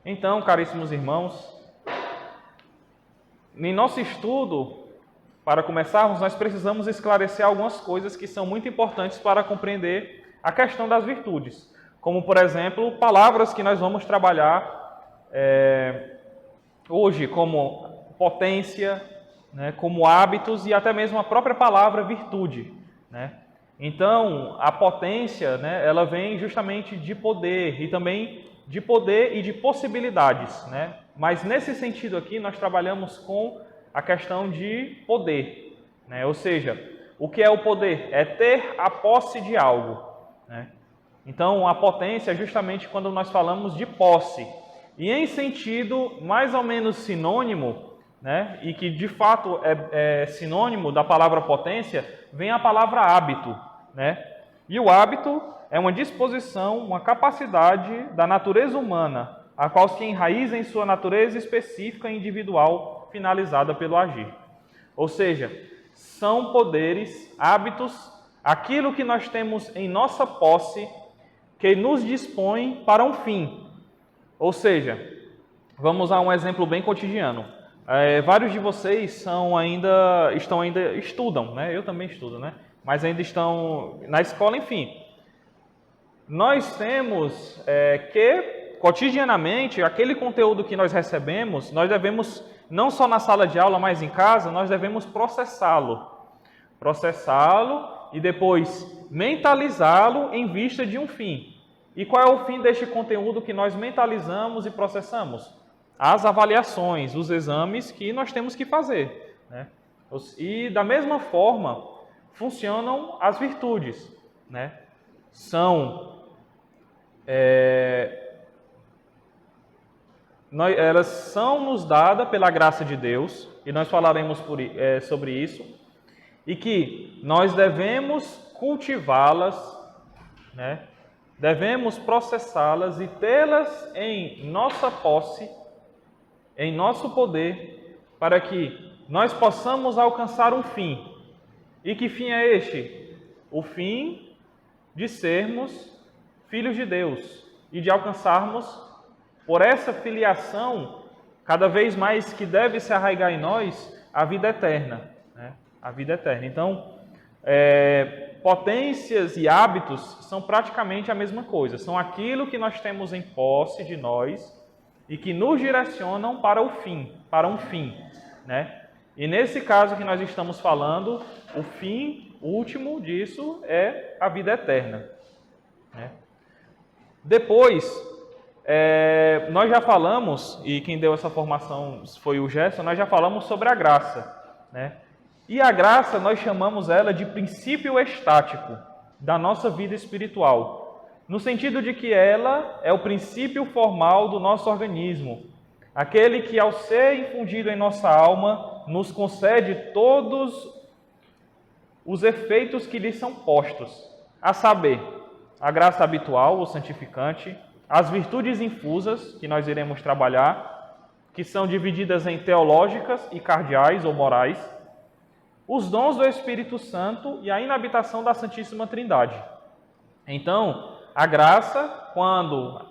Então, caríssimos irmãos, em nosso estudo, para começarmos, nós precisamos esclarecer algumas coisas que são muito importantes para compreender a questão das virtudes. Como, por exemplo, palavras que nós vamos trabalhar hoje, como potência, né, como hábitos e até mesmo a própria palavra virtude, né? Então, a potência, né, ela vem justamente de poder e também de poder e de possibilidades, né? Mas nesse sentido aqui nós trabalhamos com a questão de poder, né? Ou seja, o que é o poder? É ter a posse de algo, né? Então, a potência é justamente quando nós falamos de posse. E em sentido mais ou menos sinônimo, né, e que de fato é sinônimo da palavra potência, vem a palavra hábito, né? E o hábito é uma disposição, uma capacidade da natureza humana, a qual se enraiza em sua natureza específica e individual, finalizada pelo agir. Ou seja, são poderes, hábitos, aquilo que nós temos em nossa posse, que nos dispõe para um fim. Ou seja, vamos a um exemplo bem cotidiano. Vários de vocês estudam, né? Eu também estudo, né? Mas ainda estão na escola, enfim. Nós temos que, cotidianamente, aquele conteúdo que nós recebemos, nós devemos, não só na sala de aula, mas em casa, nós devemos processá-lo. Processá-lo e depois mentalizá-lo em vista de um fim. E qual é o fim deste conteúdo que nós mentalizamos e processamos? As avaliações, os exames que nós temos que fazer, né? E da mesma forma funcionam as virtudes, né? Elas são nos dadas pela graça de Deus, e nós falaremos sobre isso, e que nós devemos cultivá-las, né? Devemos processá-las e tê-las em nossa posse, em nosso poder, para que nós possamos alcançar um fim. E que fim é este? O fim de sermos filhos de Deus e de alcançarmos, por essa filiação, cada vez mais que deve se arraigar em nós, a vida eterna, né? A vida eterna. Então, potências e hábitos são praticamente a mesma coisa. São aquilo que nós temos em posse de nós e que nos direcionam para o fim, para um fim, né? E nesse caso que nós estamos falando, o fim último disso é a vida eterna, né? Depois, nós já falamos, e quem deu essa formação foi o Gerson, nós já falamos sobre a graça, né? E a graça, nós chamamos ela de princípio estático da nossa vida espiritual, no sentido de que ela é o princípio formal do nosso organismo, aquele que, ao ser infundido em nossa alma, nos concede todos os efeitos que lhe são postos, a saber, a graça habitual, ou santificante, as virtudes infusas, que nós iremos trabalhar, que são divididas em teológicas e cardeais ou morais, os dons do Espírito Santo e a inabitação da Santíssima Trindade. Então, a graça, quando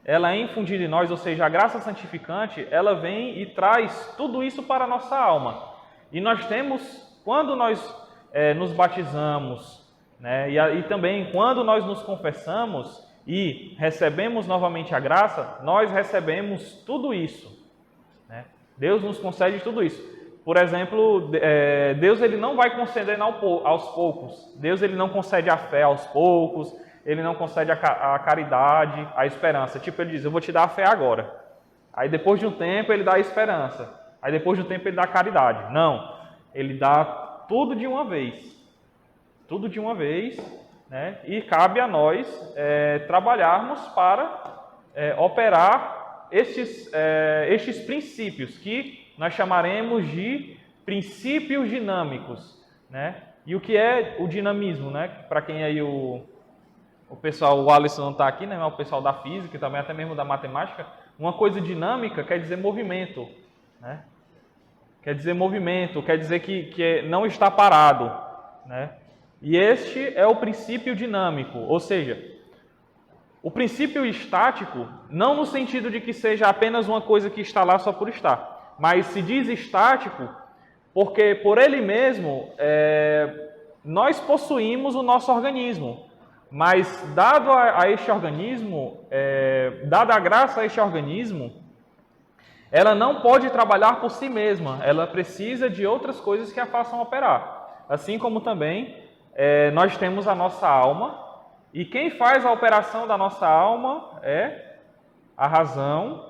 ela é infundida em nós, ou seja, a graça santificante, ela vem e traz tudo isso para a nossa alma. E nós temos, quando nós nos batizamos, né, e também quando nós nos confessamos e recebemos novamente a graça, nós recebemos tudo isso, né? Deus nos concede tudo isso. Por exemplo, Deus ele não vai conceder aos poucos. Deus ele não concede a fé aos poucos, ele não concede a caridade, a esperança. Tipo, ele diz, eu vou te dar a fé agora. Aí depois de um tempo ele dá a esperança. Aí depois de um tempo ele dá a caridade. Não, ele dá tudo de uma vez. Tudo de uma vez, né? E cabe a nós trabalharmos para operar estes princípios que nós chamaremos de princípios dinâmicos, né? E o que é o dinamismo, né? Para quem aí o pessoal, o Alisson não está aqui, né? Mas o pessoal da física e também até mesmo da matemática, uma coisa dinâmica quer dizer movimento, né? Quer dizer movimento, quer dizer que não está parado, né? E este é o princípio dinâmico, ou seja, O princípio estático, não no sentido de que seja apenas uma coisa que está lá só por estar, mas se diz estático porque por ele mesmo nós possuímos o nosso organismo, mas dado a este organismo, dada a graça a este organismo, ela não pode trabalhar por si mesma, ela precisa de outras coisas que a façam operar. Assim como também nós temos a nossa alma, e quem faz a operação da nossa alma é a razão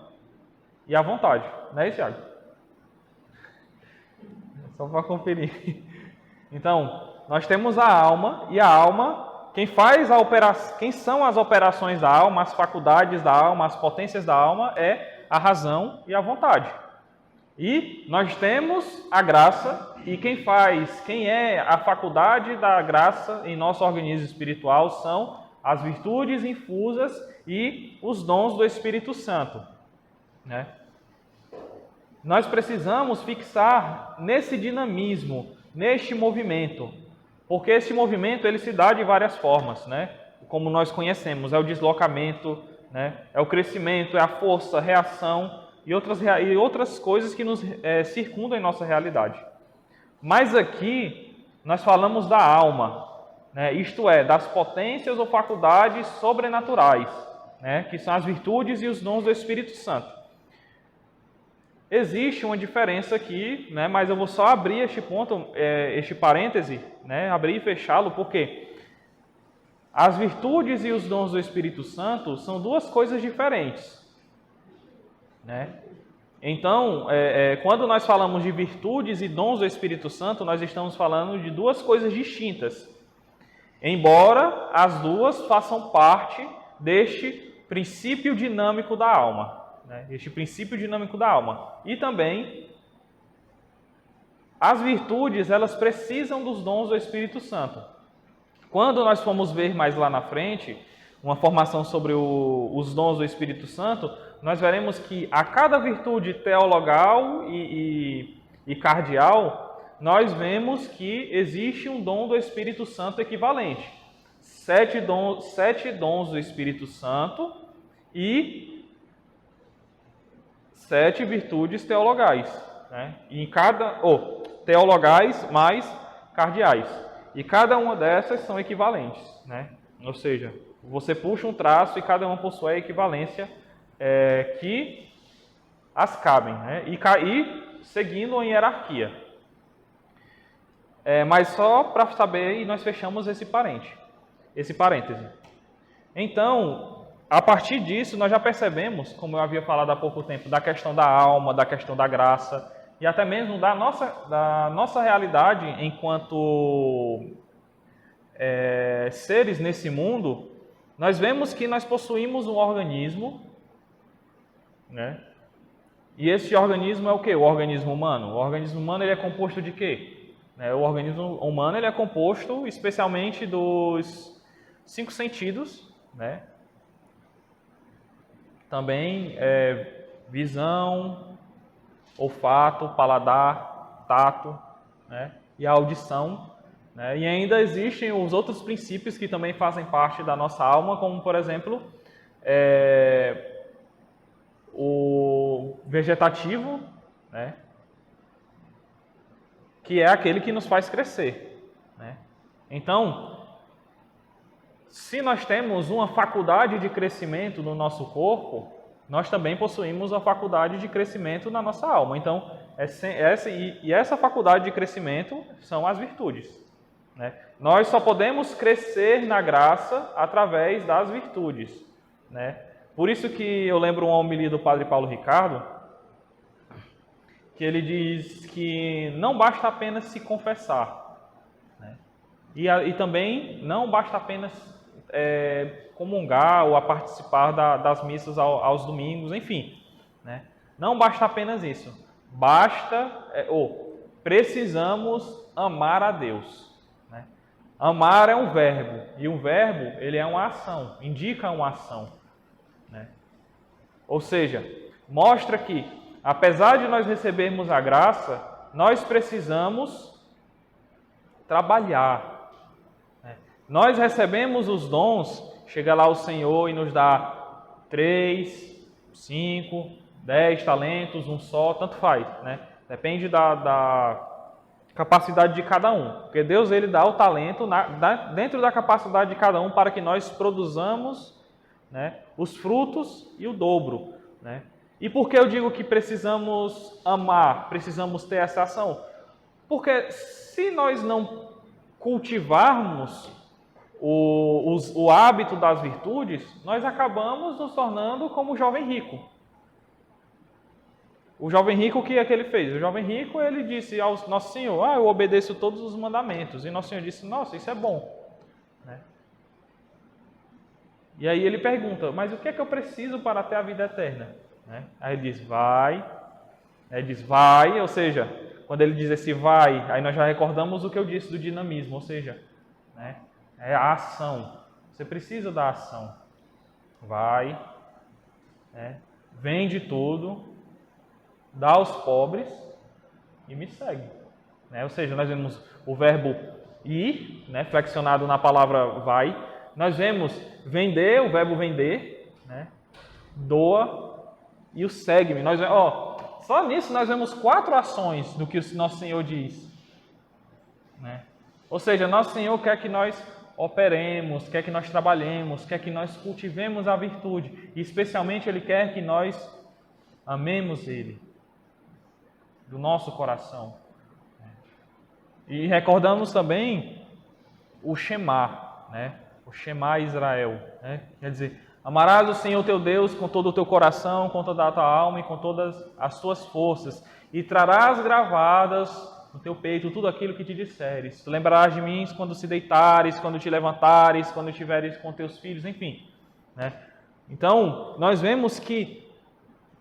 e a vontade. Não é isso, Thiago? Só para conferir. Então, nós temos a alma, e a alma, quem faz a operação, quem são as operações da alma, as faculdades da alma, as potências da alma, é a razão e a vontade. E nós temos a graça, e quem é a faculdade da graça em nosso organismo espiritual são as virtudes infusas e os dons do Espírito Santo, né? Nós precisamos fixar nesse dinamismo, neste movimento, porque esse movimento ele se dá de várias formas, né? Como nós conhecemos, é o deslocamento, né? É o crescimento, é a força, a reação e outras coisas que nos circundam em nossa realidade. Mas aqui nós falamos da alma, né? Isto é, das potências ou faculdades sobrenaturais, né? Que são as virtudes e os dons do Espírito Santo. Existe uma diferença aqui, né? Mas eu vou só abrir este ponto, este parêntese, né? Abrir e fechá-lo, porque as virtudes e os dons do Espírito Santo são duas coisas diferentes, né? Então, quando nós falamos de virtudes e dons do Espírito Santo, nós estamos falando de duas coisas distintas, embora as duas façam parte deste princípio dinâmico da alma. Este princípio dinâmico da alma. E também, as virtudes, elas precisam dos dons do Espírito Santo. Quando nós formos ver mais lá na frente, uma formação sobre os dons do Espírito Santo, nós veremos que a cada virtude teologal e cardial, nós vemos que existe um dom do Espírito Santo equivalente. 7 dons do Espírito Santo e 7 virtudes teologais, né? E teologais mais cardeais. E cada uma dessas são equivalentes, né? Ou seja, você puxa um traço e cada uma possui a equivalência que as cabem, né? E seguindo em hierarquia. Mas só para saber, e nós fechamos esse parêntese. Então, a partir disso, nós já percebemos, como eu havia falado há pouco tempo, da questão da alma, da questão da graça, e até mesmo da nossa realidade enquanto seres nesse mundo. Nós vemos que nós possuímos um organismo, né? E esse organismo é o quê? O organismo humano. O organismo humano ele é composto de quê? O organismo humano ele é composto especialmente dos 5 sentidos, né? Também visão, olfato, paladar, tato, né? E a audição, né? E ainda existem os outros princípios que também fazem parte da nossa alma, como, por exemplo, o vegetativo, né? Que é aquele que nos faz crescer, né? Então, se nós temos uma faculdade de crescimento no nosso corpo, nós também possuímos a faculdade de crescimento na nossa alma. Então, essa faculdade de crescimento são as virtudes, né? Nós só podemos crescer na graça através das virtudes, né? Por isso que eu lembro uma homilia do Padre Paulo Ricardo, que ele diz que não basta apenas se confessar, né? E também não basta apenas comungar ou a participar das missas aos domingos, enfim, né? Não basta apenas isso. Precisamos amar a Deus, né? Amar é um verbo, e um verbo ele é uma ação, indica uma ação, né? Ou seja, mostra que, apesar de nós recebermos a graça, nós precisamos trabalhar. Nós recebemos os dons chega lá o Senhor e nos dá 3, 5, 10 talentos, um só, tanto faz, né? Depende da capacidade de cada um. Porque Deus, ele dá o talento dentro da capacidade de cada um para que nós produzamos, né, os frutos e o dobro, né? E por que eu digo que precisamos amar, precisamos ter essa ação? Porque se nós não cultivarmos o hábito das virtudes, nós acabamos nos tornando como o jovem rico. O jovem rico, o que é que ele fez? O jovem rico, ele disse ao Nosso Senhor, eu obedeço todos os mandamentos. E Nosso Senhor disse, nossa, isso é bom, né? E aí ele pergunta, mas o que é que eu preciso para ter a vida eterna? Né? Aí ele diz, vai. Aí ele diz, vai, ou seja, quando ele diz esse vai, aí nós já recordamos o que eu disse do dinamismo, ou seja, né, é a ação. Você precisa da ação. Vai, né, vende tudo, dá aos pobres e me segue. Né? Ou seja, nós vemos o verbo ir, né, flexionado na palavra vai. Nós vemos vender, o verbo vender, né, doa e o segue-me. Só nisso nós vemos 4 ações do que o nosso Senhor diz. Né? Ou seja, nosso Senhor quer que nós operemos, quer que nós trabalhemos, quer que nós cultivemos a virtude. E especialmente Ele quer que nós amemos Ele, do nosso coração. E recordamos também o Shema, né? O Shema Israel. Né? Quer dizer, amarás o Senhor teu Deus com todo o teu coração, com toda a tua alma e com todas as tuas forças. E trarás gravadas no teu peito tudo aquilo que te disseres. Tu lembrarás de mim quando se deitares, quando te levantares, quando estiveres com teus filhos, enfim. Né? Então, nós vemos que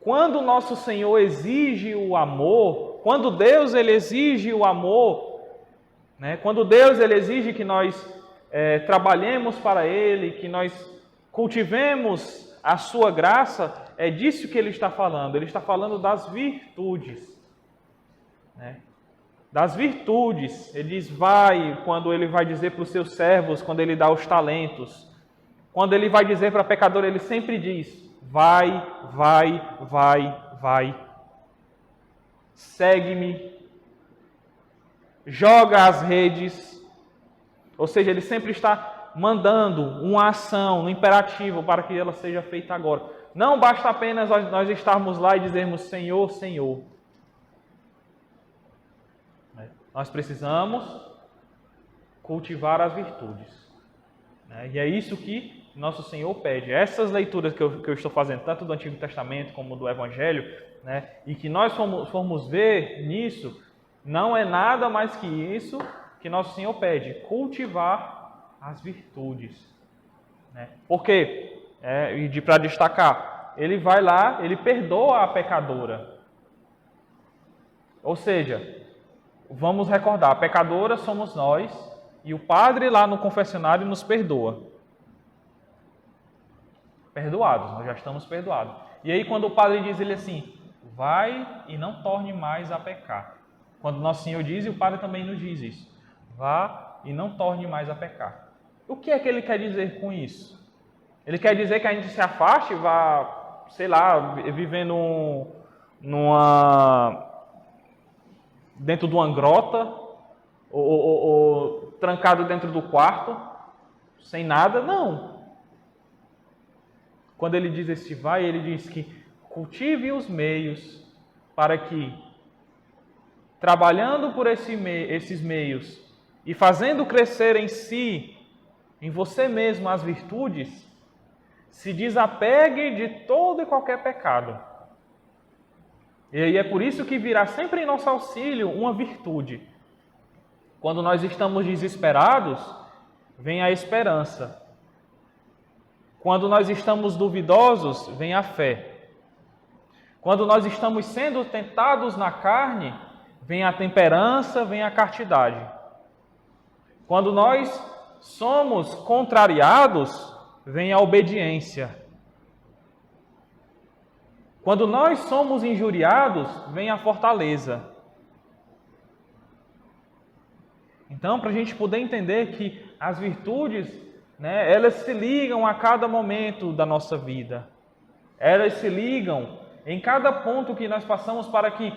quando o nosso Senhor exige o amor, quando Deus ele exige o amor, né? Quando Deus ele exige que nós trabalhemos para Ele, que nós cultivemos a sua graça, é disso que Ele está falando. Ele está falando das virtudes. Né? Das virtudes. Ele diz, vai, quando Ele vai dizer para os seus servos, quando Ele dá os talentos. Quando Ele vai dizer para pecador, Ele sempre diz, vai, vai, vai, vai. Segue-me. Joga as redes. Ou seja, Ele sempre está mandando uma ação, um imperativo para que ela seja feita agora. Não basta apenas nós estarmos lá e dizermos Senhor, Senhor. Nós precisamos cultivar as virtudes. E é isso que nosso Senhor pede. Essas leituras que eu estou fazendo, tanto do Antigo Testamento como do Evangelho, né, e que nós formos ver nisso, não é nada mais que isso que nosso Senhor pede, cultivar as virtudes. Né? Por quê? Para destacar, Ele vai lá, Ele perdoa a pecadora. Ou seja, vamos recordar, a pecadora somos nós e o Padre lá no confessionário nos perdoa. Perdoados, nós já estamos perdoados. E aí quando o Padre diz ele assim, vai e não torne mais a pecar. Quando nosso Senhor diz, e o Padre também nos diz isso. Vá e não torne mais a pecar. O que é que ele quer dizer com isso? Ele quer dizer que a gente se afaste, vá, sei lá, vivendo dentro de uma grota, ou trancado dentro do quarto, sem nada? Não. Quando ele diz este vai, ele diz que cultive os meios para que, trabalhando por esses meios, e fazendo crescer em si, em você mesmo, as virtudes, se desapegue de todo e qualquer pecado. E aí é por isso que virá sempre em nosso auxílio uma virtude. Quando nós estamos desesperados, vem a esperança. Quando nós estamos duvidosos, vem a fé. Quando nós estamos sendo tentados na carne, vem a temperança, vem a castidade. Quando nós somos contrariados, vem a obediência. Quando nós somos injuriados, vem a fortaleza. Então, para a gente poder entender que as virtudes, né? Elas se ligam a cada momento da nossa vida. Elas se ligam em cada ponto que nós passamos para que,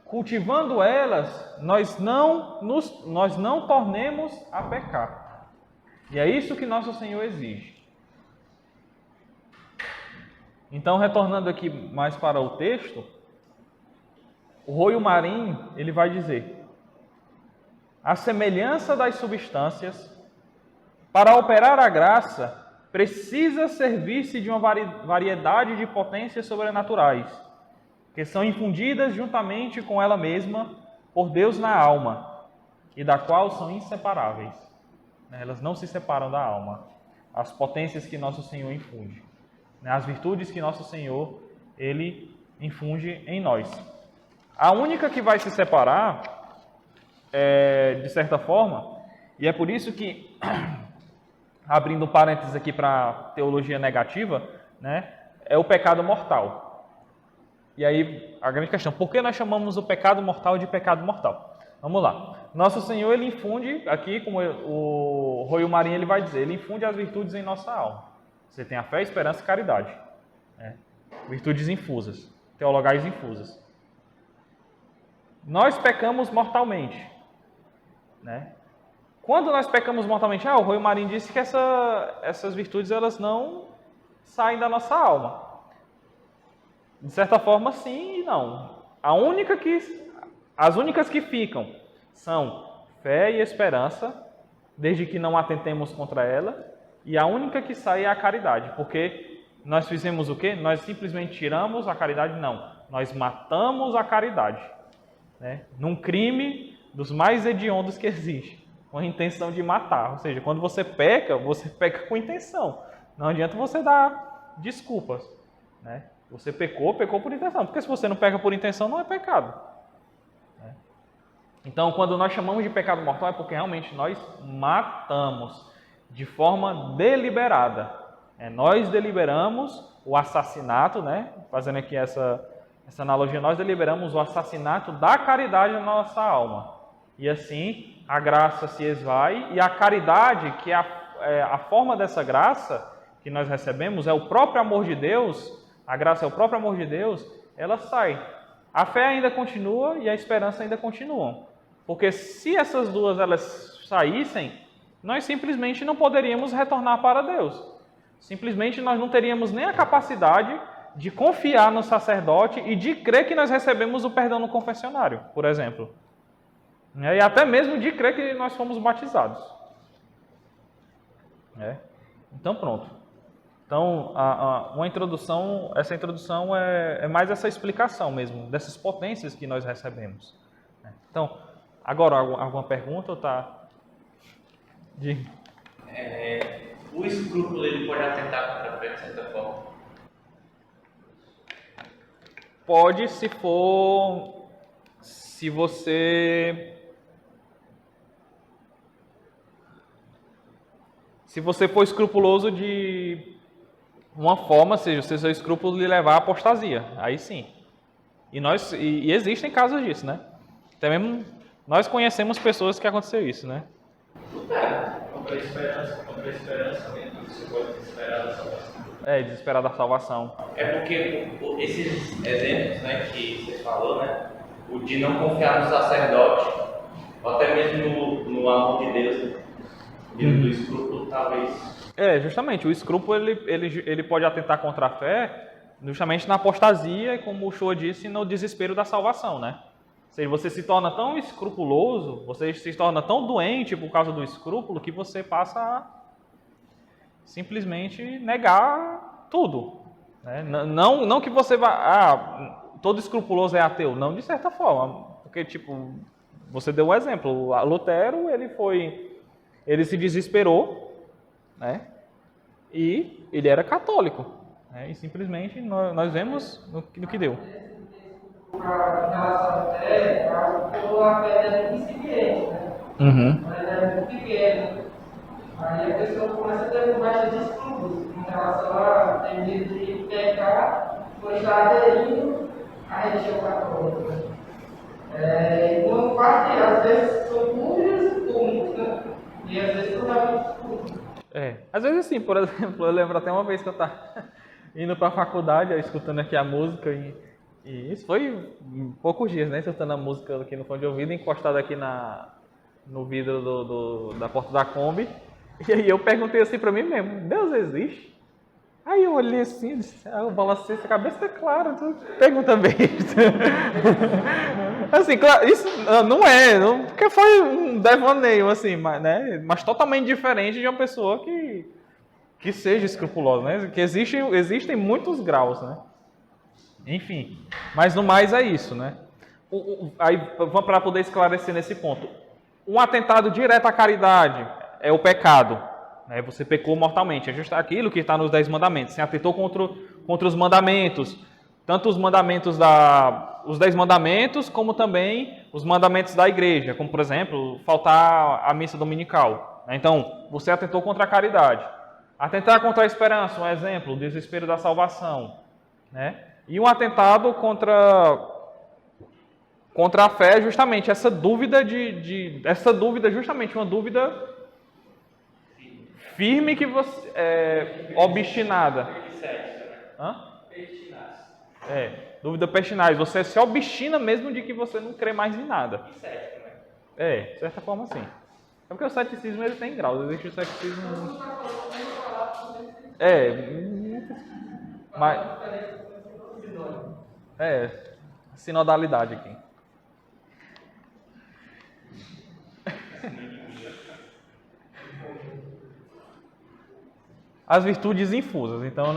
cultivando elas, nós não tornemos a pecar. E é isso que nosso Senhor exige. Então, retornando aqui mais para o texto, o Royo Marim, ele vai dizer: a semelhança das substâncias, para operar a graça, precisa servir-se de uma variedade de potências sobrenaturais, que são infundidas juntamente com ela mesma por Deus na alma, e da qual são inseparáveis. Elas não se separam da alma. As potências que nosso Senhor infunde, as virtudes que nosso Senhor ele infunde em nós. A única que vai se separar, de certa forma, e é por isso que, abrindo parênteses aqui para teologia negativa, né, é o pecado mortal. E aí, a grande questão, por que nós chamamos o pecado mortal de pecado mortal? Vamos lá. Nosso Senhor, ele infunde, aqui, como o Royo Marim ele vai dizer, ele infunde as virtudes em nossa alma. Você tem a fé, a esperança e caridade. Né? Virtudes infusas, teologais infusas. Nós pecamos mortalmente. Né? Quando nós pecamos mortalmente, o Royo Marim disse que essas virtudes elas não saem da nossa alma. De certa forma, sim e não. As únicas que ficam são fé e esperança, desde que não atentemos contra ela, e a única que sai é a caridade, porque nós fizemos o quê? Nós simplesmente tiramos a caridade? Não. Nós matamos a caridade. Né? Num crime dos mais hediondos que existe, com a intenção de matar. Ou seja, quando você peca com intenção. Não adianta você dar desculpas. Né? Você pecou por intenção. Porque se você não peca por intenção, não é pecado. Né? Então, quando nós chamamos de pecado mortal, é porque realmente nós matamos de forma deliberada. Nós deliberamos o assassinato, né? Fazendo aqui essa analogia, nós deliberamos o assassinato da caridade na nossa alma. E assim, a graça se esvai e a caridade, que é a forma dessa graça que nós recebemos, é o próprio amor de Deus, a graça é o próprio amor de Deus, ela sai. A fé ainda continua e a esperança ainda continuam. Porque se essas duas elas saíssem, nós simplesmente não poderíamos retornar para Deus. Simplesmente nós não teríamos nem a capacidade de confiar no sacerdote e de crer que nós recebemos o perdão no confessionário, por exemplo. E até mesmo de crer que nós fomos batizados. Então, pronto. Então, essa introdução é mais essa explicação mesmo, dessas potências que nós recebemos. Então, agora, alguma pergunta ou tá? O escrúpulo ele pode atentar contra a fé de certa forma? Pode, se você for escrupuloso de uma forma, seja, se o seu escrúpulo lhe levar à apostasia, aí sim. E existem casos disso, né? Até mesmo nós conhecemos pessoas que aconteceu isso, né? Contra a esperança mesmo, você pode desesperar da salvação. Desesperar da salvação. É porque esses exemplos, né, que você falou, né, o de não confiar no sacerdote, ou até mesmo no amor de Deus, né, do escrúpulo, talvez. Justamente, o escrúpulo ele pode atentar contra a fé, justamente na apostasia, e como o Shoa disse, no desespero da salvação, né? Ou seja, você se torna tão escrupuloso, você se torna tão doente por causa do escrúpulo, que você passa a simplesmente negar tudo. Né? Não que você vá... todo escrupuloso é ateu. Não, de certa forma. Porque, você deu um exemplo. Lutero, ele se desesperou, né? E ele era católico. Né? E simplesmente nós vemos no que deu. Em relação à fé, a fé é muito incipiente, né? Mas é muito pequena. Aí a pessoa começa a ter baixa de escrúpulos em relação a ter medo de pecar por estar aderindo à religião católica. Então, parte, às vezes são públicas, né? E às vezes são realmente públicas. Às vezes assim, por exemplo, eu lembro até uma vez que eu estava indo para a faculdade, escutando aqui a música, e isso foi em poucos dias, né? Escutando a música aqui no fone de ouvido, encostado aqui no vidro da porta da Kombi, e aí eu perguntei assim para mim mesmo, Deus existe? Aí eu olhei assim, eu balancei a cabeça, claro, tu pergunta besta. Assim, claro, isso porque foi um devaneio, assim, mas totalmente diferente de uma pessoa que seja escrupulosa, né? Que existem muitos graus, né? Enfim, mas no mais é isso, né? Aí, para poder esclarecer nesse ponto, um atentado direto à caridade é o pecado. Você pecou mortalmente, é justo aquilo que está nos 10 mandamentos. Você atentou contra os mandamentos, tanto os mandamentos os 10 mandamentos, como também os mandamentos da igreja, como por exemplo, faltar a missa dominical. Então, você atentou contra a caridade. Atentar contra a esperança, um exemplo, o desespero da salvação, né? E um atentado contra a fé, justamente essa dúvida justamente uma dúvida firme que você obstinada. Dúvida pertinaz. Você se obstina mesmo de que você não crê mais em nada. De certa forma sim. É porque o ceticismo ele tem graus. Existe o ceticismo. Mas sinodalidade aqui. As virtudes infusas. Então,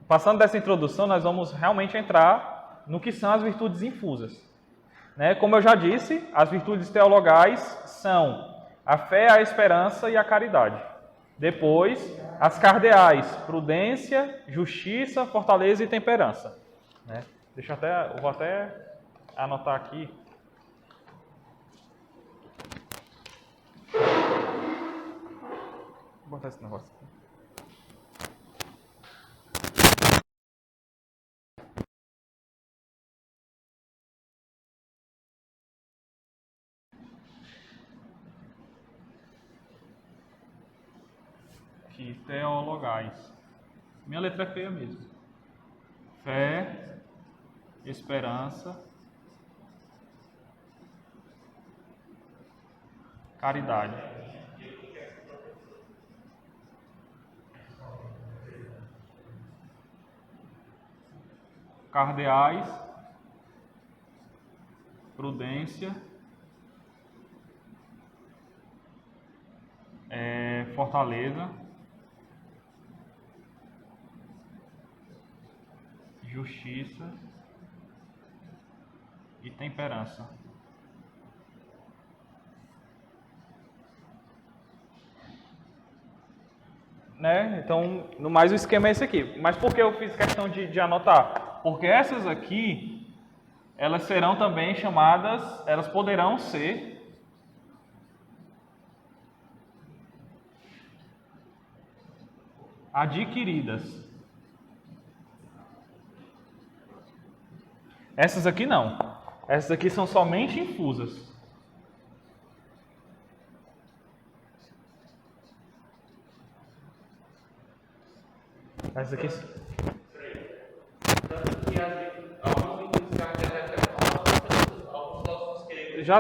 passando dessa introdução, nós vamos realmente entrar no que são as virtudes infusas. Né? Como eu já disse, as virtudes teologais são a fé, a esperança e a caridade. Depois, as cardeais, prudência, justiça, fortaleza e temperança. Né? Eu vou até anotar aqui. Vou botar esse negócio aqui. Aqui, teologais. Minha letra é feia mesmo. Fé, esperança, caridade. Cardeais, prudência, fortaleza, justiça e temperança. Né? Então, no mais o esquema é esse aqui. Mas por que eu fiz questão de anotar? Porque essas aqui, elas serão também chamadas, elas poderão ser adquiridas. Essas aqui não. Essas aqui são somente infusas. Essas aqui.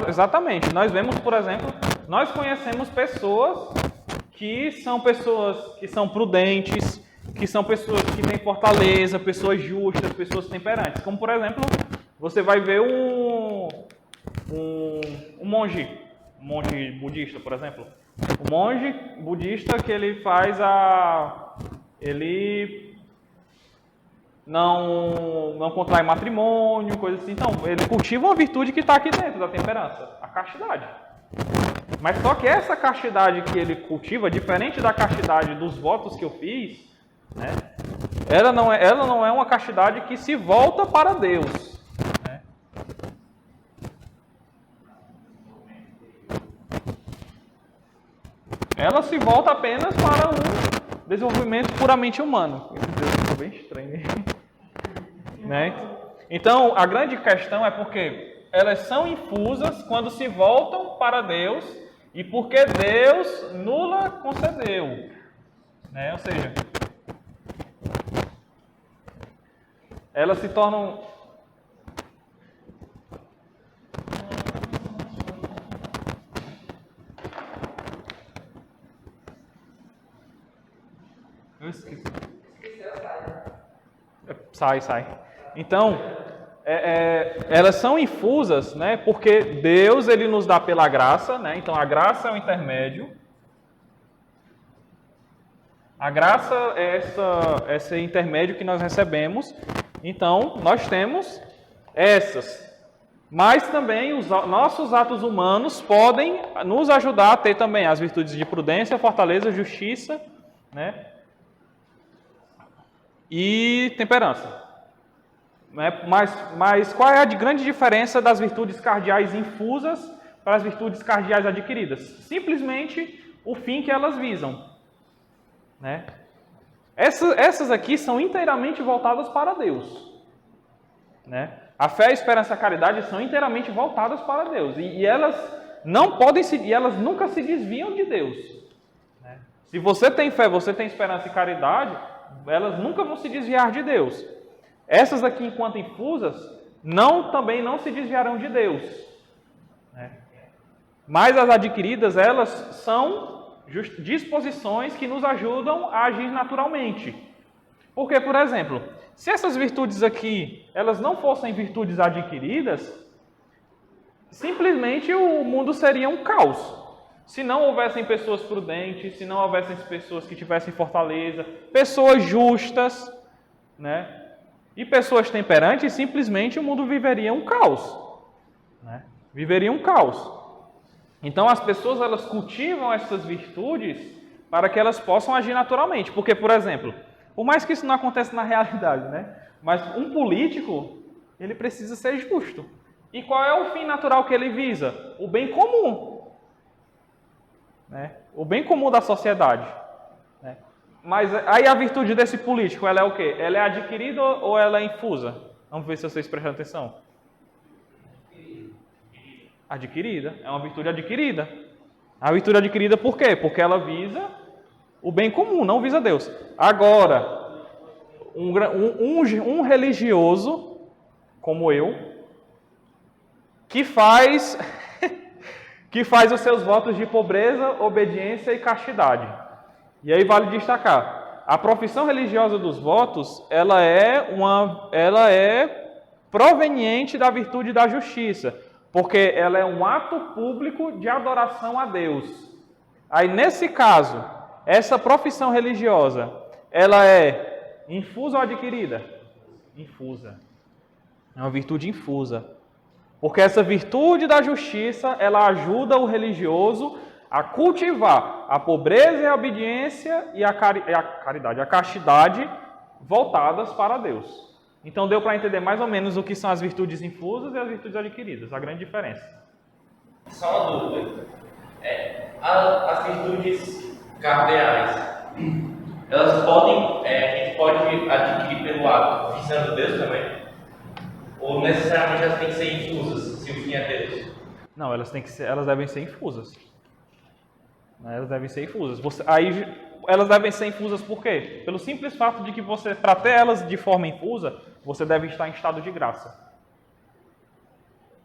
Exatamente. Nós vemos, por exemplo, nós conhecemos pessoas que são prudentes, que são pessoas que têm fortaleza, pessoas justas, pessoas temperantes. Como, por exemplo, você vai ver um monge budista, por exemplo. O monge budista que ele não contrai matrimônio, coisa assim. Então, ele cultiva uma virtude que está aqui dentro da temperança, a castidade. Mas só que essa castidade que ele cultiva, diferente da castidade dos votos que eu fiz, né, ela não é uma castidade que se volta para Deus. Né? Ela se volta apenas para um desenvolvimento puramente humano. Meu Deus, ficou bem estranho. Né? Então, a grande questão é porque elas são infusas quando se voltam para Deus e porque Deus nula concedeu. né? Ou seja, elas se tornam... Eu esqueci. Sai. Então, elas são infusas, né? Porque Deus ele nos dá pela graça, né? Então a graça é o intermédio. A graça é esse intermédio que nós recebemos. Então nós temos essas. Mas também os nossos atos humanos podem nos ajudar a ter também as virtudes de prudência, fortaleza, justiça, né? E temperança. Mas qual é a grande diferença das virtudes cardeais infusas para as virtudes cardeais adquiridas? Simplesmente o fim que elas visam, né? Essas aqui são inteiramente voltadas para Deus, né? A fé, a esperança e a caridade são inteiramente voltadas para Deus e elas não podem e elas nunca se desviam de Deus, né? Se você tem fé, você tem esperança e caridade, elas nunca vão se desviar de Deus. Essas aqui, enquanto infusas, também não se desviarão de Deus, né? Mas as adquiridas, elas são disposições que nos ajudam a agir naturalmente. Porque, por exemplo, se essas virtudes aqui, elas não fossem virtudes adquiridas, simplesmente o mundo seria um caos. Se não houvessem pessoas prudentes, se não houvessem pessoas que tivessem fortaleza, pessoas justas, né? E pessoas temperantes, simplesmente o mundo viveria um caos, né? Viveria um caos. Então as pessoas elas cultivam essas virtudes para que elas possam agir naturalmente. Porque, por exemplo, por mais que isso não aconteça na realidade, né? Mas um político, ele precisa ser justo. E qual é o fim natural que ele visa? O bem comum, né? O bem comum da sociedade, né? Mas aí a virtude desse político, ela é o quê? Ela é adquirida ou ela é infusa? Vamos ver se vocês prestam atenção. Adquirida. É uma virtude adquirida. A virtude adquirida por quê? Porque ela visa o bem comum, não visa Deus. Agora, um religioso, como eu, que faz os seus votos de pobreza, obediência e castidade. E aí vale destacar, a profissão religiosa dos votos, ela é proveniente da virtude da justiça, porque ela é um ato público de adoração a Deus. Aí nesse caso, essa profissão religiosa, ela é infusa ou adquirida? Infusa. É uma virtude infusa. Porque essa virtude da justiça, ela ajuda o religioso a cultivar a pobreza e a obediência e a caridade, a castidade voltadas para Deus. Então deu para entender mais ou menos o que são as virtudes infusas e as virtudes adquiridas, a grande diferença. Só uma dúvida. As virtudes cardeais, elas podem, a gente pode adquirir pelo ato visando Deus também? Ou necessariamente elas têm que ser infusas, se o fim é Deus? Não, elas devem ser infusas. Elas devem ser infusas. Elas devem ser infusas por quê? Pelo simples fato de que para ter elas de forma infusa, você deve estar em estado de graça.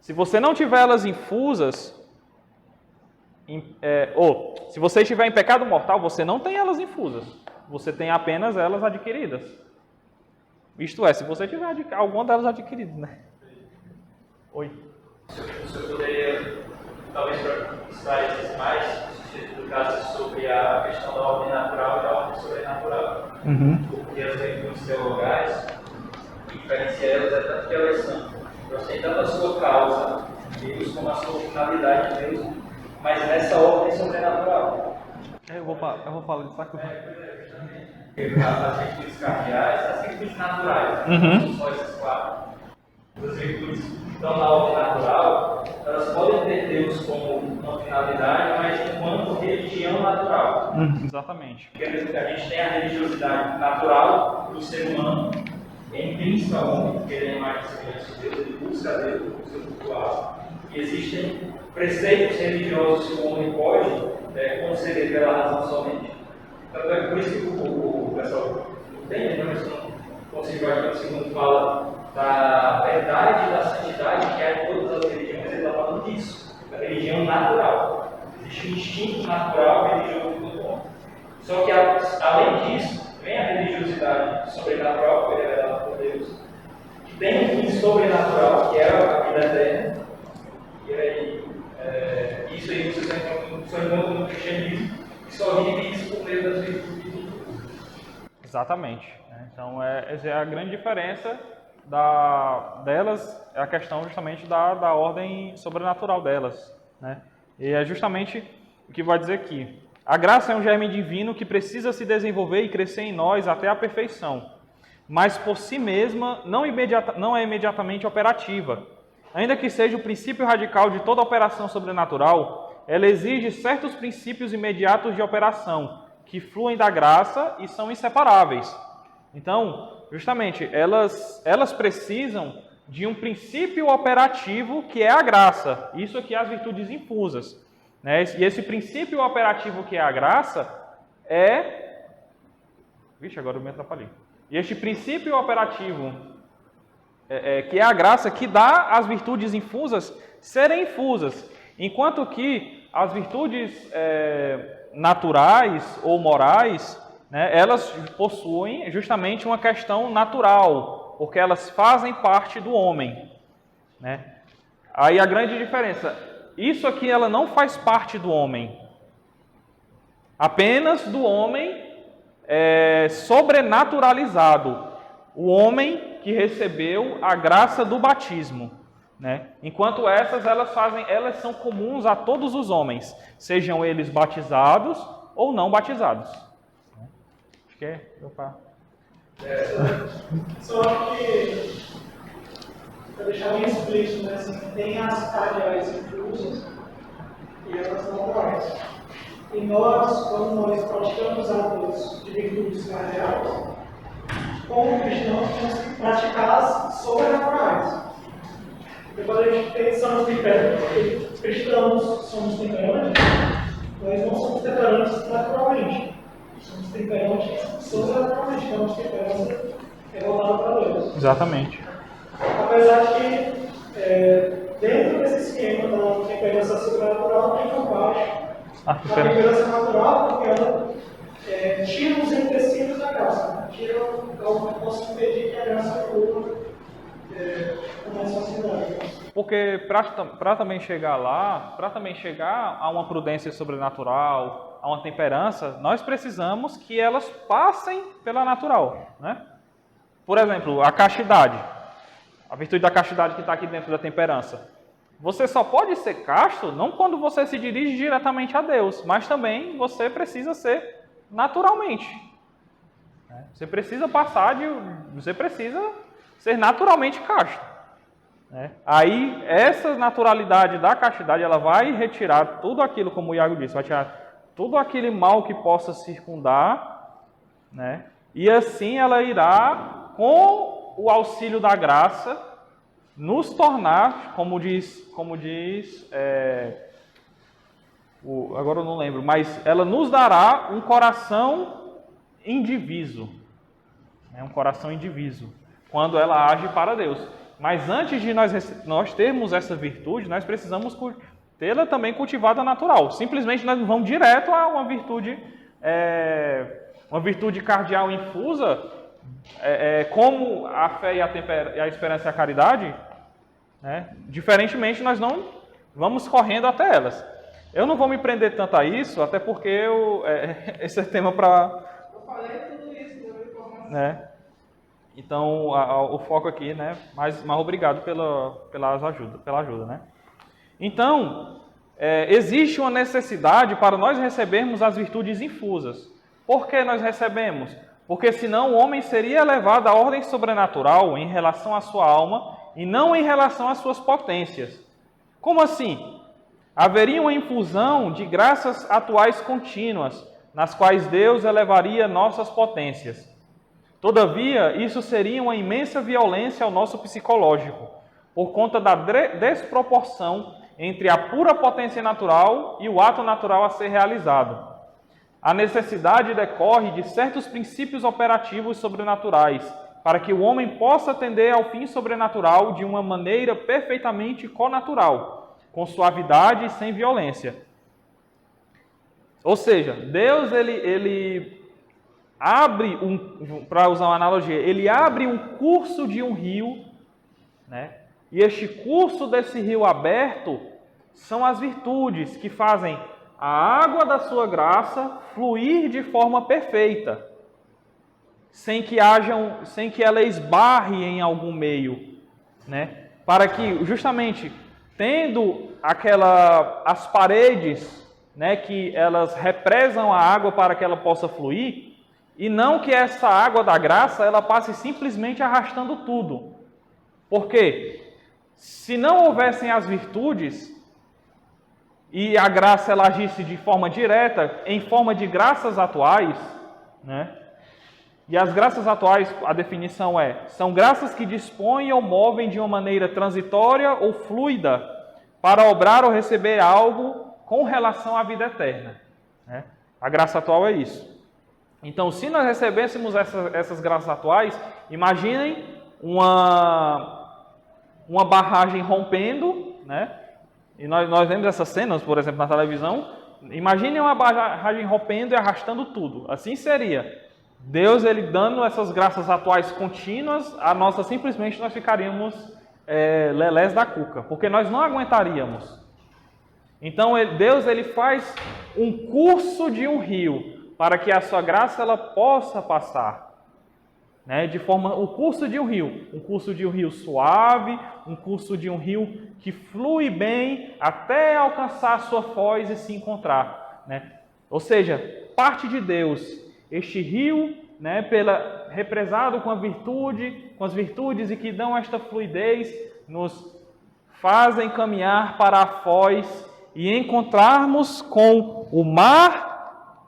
Se você não tiver elas infusas, se você estiver em pecado mortal, você não tem elas infusas. Você tem apenas elas adquiridas. Isto é, se você tiver alguma delas adquiridas, né? Oi. O senhor poderia, talvez para esclarecer mais, explicasse sobre a questão da ordem natural e da ordem sobrenatural. Porque as virtudes teologais, diferenciar elas é tanto que elas são. Elas têm tanto a sua causa, Deus, como a sua finalidade de Deus, mas nessa ordem sobrenatural. Eu vou falar disso aqui. As virtudes cardeais, as virtudes naturais, não são só essas quatro. As virtudes que estão na ordem natural, elas podem ter Deus como uma finalidade, mas enquanto religião natural. Exatamente. Porque mesmo que a gente tem a religiosidade natural do ser humano, intrínseca ao homem, porque ele é mais semelhante de Deus, ele busca Deus, ele busca cultuar. E existem preceitos religiosos que o homem pode conceder pela razão somente. Por isso que o pessoal entende, né? Mas não consigo imaginar o segundo fala da verdade, da santidade, que é todas as religiões, ele está falando disso, da religião natural. Existe um instinto natural religioso do todo mundo. Só que, além disso, vem a religiosidade sobrenatural, que foi revelada por Deus, que tem um fim sobrenatural, que é a vida eterna. E aí, isso aí vocês só encontram no cristianismo, e só vive isso por meio das virtudes. Exatamente. Então, essa é a grande diferença delas, é a questão justamente da ordem sobrenatural delas. Né? E é justamente o que vai dizer aqui. A graça é um germe divino que precisa se desenvolver e crescer em nós até a perfeição, mas por si mesma não é imediatamente operativa. Ainda que seja o princípio radical de toda operação sobrenatural, ela exige certos princípios imediatos de operação, que fluem da graça e são inseparáveis. Então, justamente, elas precisam de um princípio operativo que é a graça. Isso aqui é as virtudes infusas. Né? E esse princípio operativo que é a graça é... Vixe, agora eu me atrapalhei. E este princípio operativo que é a graça que dá as virtudes infusas serem infusas. Enquanto que as virtudes naturais ou morais, né, elas possuem justamente uma questão natural, porque elas fazem parte do homem. Né? Aí a grande diferença, isso aqui ela não faz parte do homem, apenas do homem sobrenaturalizado, o homem que recebeu a graça do batismo. Né? Enquanto elas são comuns a todos os homens, sejam eles batizados ou não batizados. Acho que é. Opa. Só que, para deixar bem explícito, né, assim, tem as cardeais infusas e elas não morais. E nós, quando nós praticamos atos de virtudes cardeais, como cristãos, temos que praticar as sobrenaturais. Porque quando a gente pensamos temperantes, cristãos somos temperantes, nós não somos temperantes naturalmente. Somos temperantes sobrenaturalmente, então a nossa temperança é voltada para Deus. Exatamente. Apesar de que, dentro desse esquema da temperança sobrenatural, tem por baixo a temperança natural, porque ela tira os empecilhos da graça, né? Tira algo que possa impedir que a graça flua com mais facilidade. Porque para também chegar lá, para também chegar a uma prudência sobrenatural, a uma temperança, nós precisamos que elas passem pela natural. Né? Por exemplo, a castidade, a virtude da castidade que está aqui dentro da temperança. Você só pode ser casto não quando você se dirige diretamente a Deus, mas também você precisa ser naturalmente. Você precisa você precisa ser naturalmente casto. Aí, essa naturalidade da castidade, ela vai retirar tudo aquilo, como o Iago disse, vai tirar tudo aquele mal que possa circundar, né? E assim ela irá, com o auxílio da graça, nos tornar, agora eu não lembro, mas ela nos dará um coração indiviso, um coração indiviso, quando ela age para Deus. Mas antes de nós termos essa virtude, nós precisamos tê-la também cultivada natural. Simplesmente nós não vamos direto a uma virtude cardial infusa, como a fé e a esperança e a caridade, né? Diferentemente, nós não vamos correndo até elas. Eu não vou me prender tanto a isso, até porque esse é tema para... Eu falei tudo isso, né? Então, o foco aqui, né? Mas obrigado pela ajuda, né? Então, existe uma necessidade para nós recebermos as virtudes infusas. Por que nós recebemos? Porque senão o homem seria elevado à ordem sobrenatural em relação à sua alma e não em relação às suas potências. Como assim? Haveria uma infusão de graças atuais contínuas, nas quais Deus elevaria nossas potências. Todavia, isso seria uma imensa violência ao nosso psicológico, por conta da desproporção entre a pura potência natural e o ato natural a ser realizado. A necessidade decorre de certos princípios operativos sobrenaturais, para que o homem possa atender ao fim sobrenatural de uma maneira perfeitamente connatural, com suavidade e sem violência. Ou seja, Deus ele abre, para usar uma analogia, ele abre um curso de um rio, né? E este curso desse rio aberto são as virtudes que fazem a água da sua graça fluir de forma perfeita, sem que ela esbarre em algum meio, né? Para que, justamente, tendo as paredes, né, que elas represam a água para que ela possa fluir, e não que essa água da graça ela passe simplesmente arrastando tudo. Por quê? Se não houvessem as virtudes e a graça ela agisse de forma direta, em forma de graças atuais, né? E as graças atuais, a definição são graças que dispõem ou movem de uma maneira transitória ou fluida para obrar ou receber algo com relação à vida eterna, né? A graça atual é isso. Então, se nós recebêssemos essas graças atuais, imaginem uma barragem rompendo, né? E nós vemos essas cenas, por exemplo, na televisão. Imaginem uma barragem rompendo e arrastando tudo. Assim seria. Deus ele dando essas graças atuais contínuas, simplesmente nós ficaríamos lelés da cuca, porque nós não aguentaríamos. Então Deus ele faz um curso de um rio para que a sua graça ela possa passar, né? O curso de um rio suave, um curso de um rio que flui bem até alcançar a sua foz e se encontrar, né? Ou seja, parte de Deus. Este rio, né, represado com as virtudes e que dão esta fluidez, nos fazem caminhar para a foz e encontrarmos com o mar,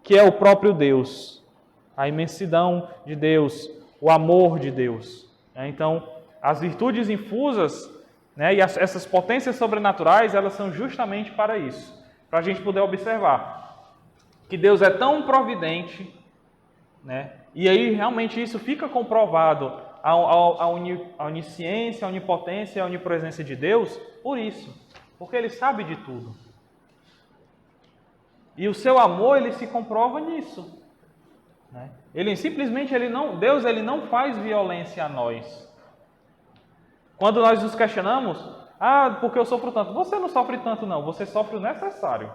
que é o próprio Deus, a imensidão de Deus, o amor de Deus. Então, as virtudes infusas, né, e essas potências sobrenaturais, elas são justamente para isso, para a gente poder observar que Deus é tão providente, né? E aí realmente isso fica comprovado, a onisciência, a onipotência, a onipresença de Deus, por isso, porque Ele sabe de tudo. E o seu amor, ele se comprova nisso, né? Deus ele não faz violência a nós. Quando nós nos questionamos, porque eu sofro tanto? Você não sofre tanto não, você sofre o necessário.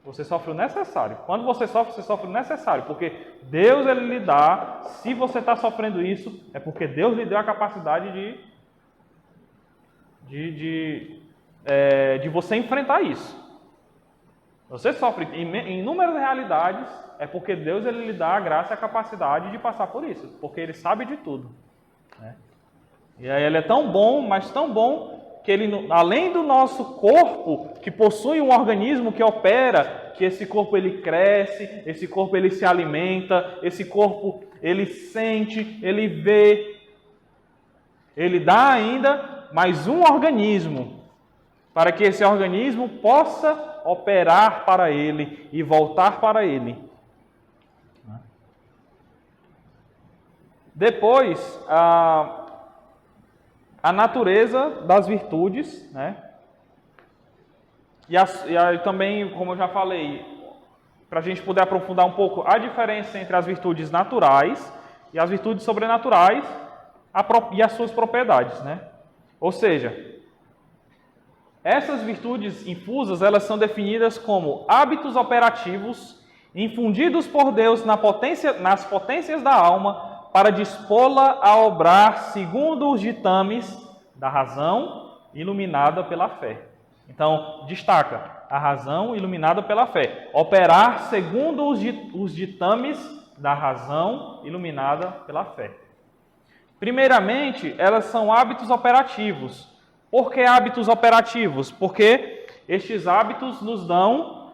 Você sofre o necessário. Quando você sofre o necessário. Porque Deus ele lhe dá, se você está sofrendo isso, é porque Deus lhe deu a capacidade de você enfrentar isso. Você sofre em inúmeras realidades, é porque Deus ele lhe dá a graça e a capacidade de passar por isso. Porque Ele sabe de tudo, né? E aí Ele é tão bom, mas tão bom, que ele, além do nosso corpo, que possui um organismo que opera, que esse corpo ele cresce, esse corpo ele se alimenta, esse corpo ele sente, ele vê, ele dá ainda mais um organismo, para que esse organismo possa operar para ele e voltar para ele. Depois, a natureza das virtudes, né? E também, como eu já falei, para a gente poder aprofundar um pouco a diferença entre as virtudes naturais e as virtudes sobrenaturais e as suas propriedades, né? Ou seja, essas virtudes infusas, elas são definidas como hábitos operativos infundidos por Deus nas potências da alma, para dispô-la a obrar segundo os ditames da razão iluminada pela fé. Então, destaca a razão iluminada pela fé. Operar segundo os ditames da razão iluminada pela fé. Primeiramente, elas são hábitos operativos. Por que hábitos operativos? Porque estes hábitos nos dão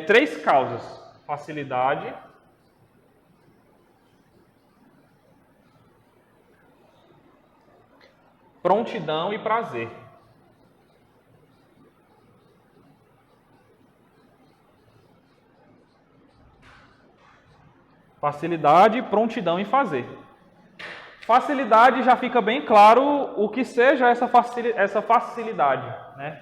3 causas: facilidade, prontidão e prazer. Facilidade, prontidão em fazer. Facilidade já fica bem claro o que seja essa facilidade, né?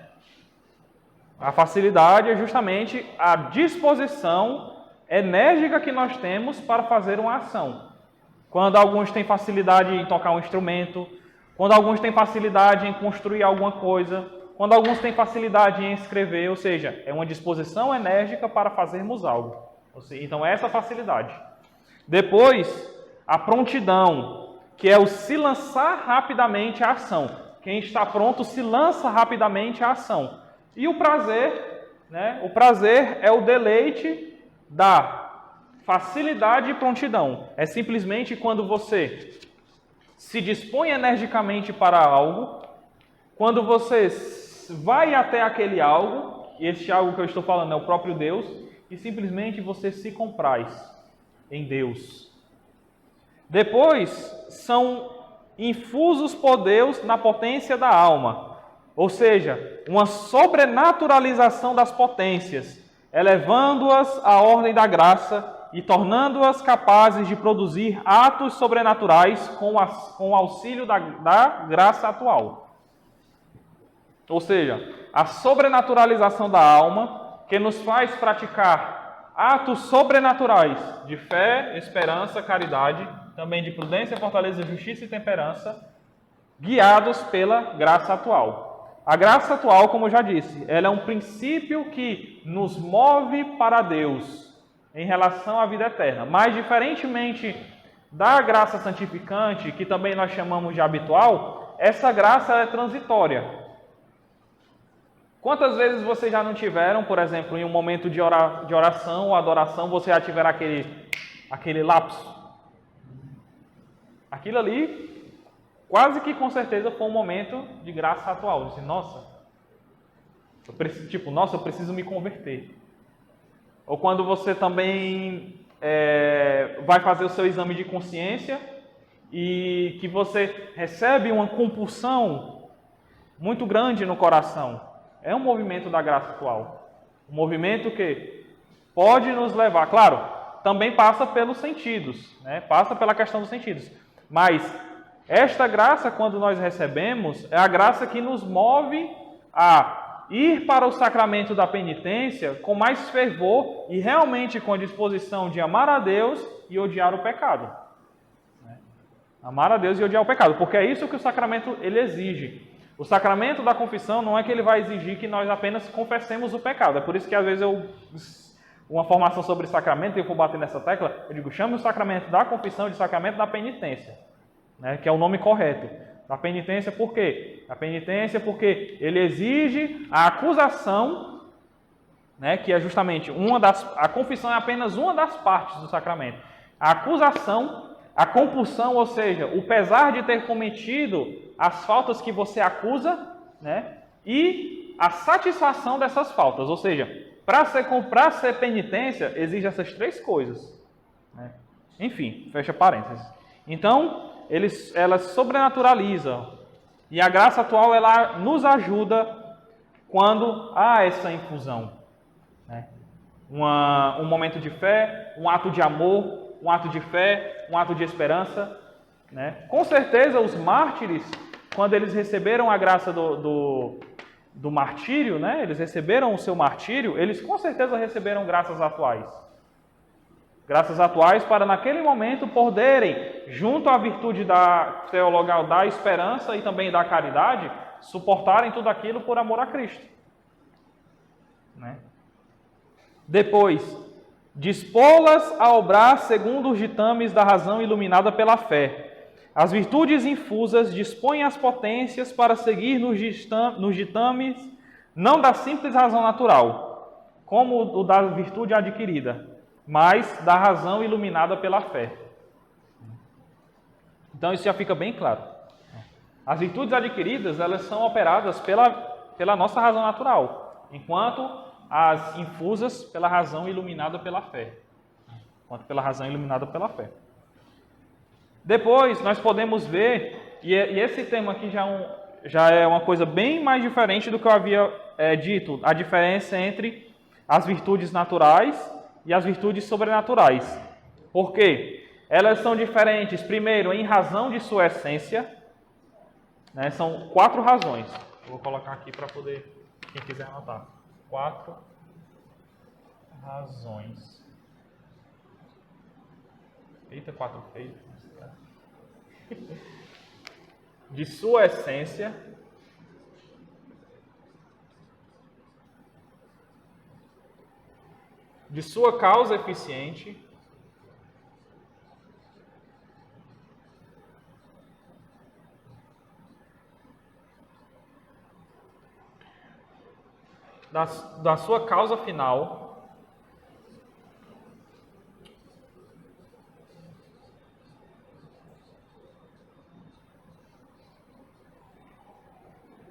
A facilidade é justamente a disposição enérgica que nós temos para fazer uma ação. Quando alguns têm facilidade em tocar um instrumento, quando alguns têm facilidade em construir alguma coisa, quando alguns têm facilidade em escrever, ou seja, é uma disposição enérgica para fazermos algo. Então, essa facilidade. Depois, a prontidão, que é o se lançar rapidamente à ação. Quem está pronto se lança rapidamente à ação. E o prazer, né? O prazer é o deleite da facilidade e prontidão. É simplesmente quando você se dispõe energicamente para algo, quando você vai até aquele algo, e esse algo que eu estou falando é o próprio Deus, e simplesmente você se compraz em Deus. Depois, são infusos por Deus na potência da alma, ou seja, uma sobrenaturalização das potências, elevando-as à ordem da graça e tornando-as capazes de produzir atos sobrenaturais com o auxílio da graça atual. Ou seja, a sobrenaturalização da alma, que nos faz praticar atos sobrenaturais de fé, esperança, caridade, também de prudência, fortaleza, justiça e temperança, guiados pela graça atual. A graça atual, como eu já disse, ela é um princípio que nos move para Deus em relação à vida eterna. Mas, diferentemente da graça santificante, que também nós chamamos de habitual, essa graça é transitória. Quantas vezes vocês já não tiveram, por exemplo, em um momento de oração ou adoração, você já tiver aquele lapso? Aquilo ali, quase que com certeza foi um momento de graça atual. Disse, nossa, eu preciso me converter. Ou quando você também vai fazer o seu exame de consciência e que você recebe uma compulsão muito grande no coração. É um movimento da graça atual. Um movimento que pode nos levar, claro, também passa pelos sentidos, né? Passa pela questão dos sentidos. Mas esta graça, quando nós recebemos, é a graça que nos move a ir para o sacramento da penitência com mais fervor e realmente com a disposição de amar a Deus e odiar o pecado. Amar a Deus e odiar o pecado, porque é isso que o sacramento ele exige. O sacramento da confissão não é que ele vai exigir que nós apenas confessemos o pecado. É por isso que às vezes uma formação sobre sacramento, e eu vou bater nessa tecla, eu digo, chame o sacramento da confissão de sacramento da penitência, né, que é o nome correto. Da penitência por quê? A penitência porque ele exige a acusação, né, que é justamente a confissão é apenas uma das partes do sacramento. A acusação, a compulsão, ou seja, o pesar de ter cometido as faltas que você acusa, né, e a satisfação dessas faltas. Ou seja, para ser penitência, exige essas três coisas, né? Enfim, fecha parênteses. Então, elas sobrenaturalizam. E a graça atual, ela nos ajuda quando há essa infusão, né? Um momento de fé, um ato de amor, um ato de fé, um ato de esperança, né? Com certeza, os mártires, quando eles receberam a graça do martírio, né? Eles receberam o seu martírio, eles com certeza receberam graças atuais. Graças atuais para, naquele momento, poderem, junto à virtude teologal da esperança e também da caridade, suportarem tudo aquilo por amor a Cristo, né? Depois, dispô-las a obrar segundo os ditames da razão iluminada pela fé. As virtudes infusas dispõem as potências para seguir nos ditames não da simples razão natural, como o da virtude adquirida, mas da razão iluminada pela fé. Então isso já fica bem claro. As virtudes adquiridas, elas são operadas pela nossa razão natural, enquanto as infusas pela razão iluminada pela fé. Depois, nós podemos ver, e esse tema aqui já é uma coisa bem mais diferente do que eu havia dito, a diferença entre as virtudes naturais e as virtudes sobrenaturais. Por quê? Elas são diferentes, primeiro, em razão de sua essência, né? São 4 razões. Eu vou colocar aqui para poder, quem quiser anotar. 4 razões. Eita, 4 feios. De sua essência, de sua causa eficiente, da sua causa final,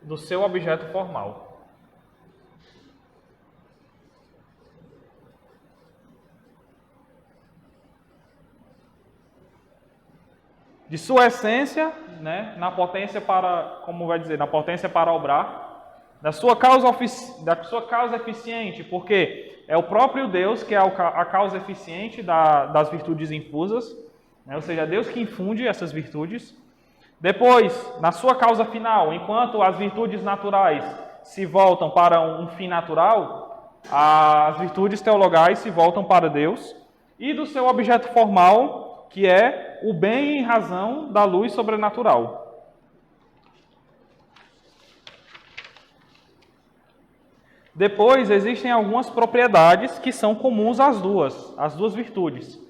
do seu objeto formal. De sua essência, né, na potência para, como vai dizer, na potência para obrar, da sua causa eficiente, porque é o próprio Deus que é a causa eficiente das virtudes infusas, né, ou seja, é Deus que infunde essas virtudes. Depois, na sua causa final, enquanto as virtudes naturais se voltam para um fim natural, as virtudes teologais se voltam para Deus, e do seu objeto formal, que é o bem em razão da luz sobrenatural. Depois, existem algumas propriedades que são comuns às duas virtudes,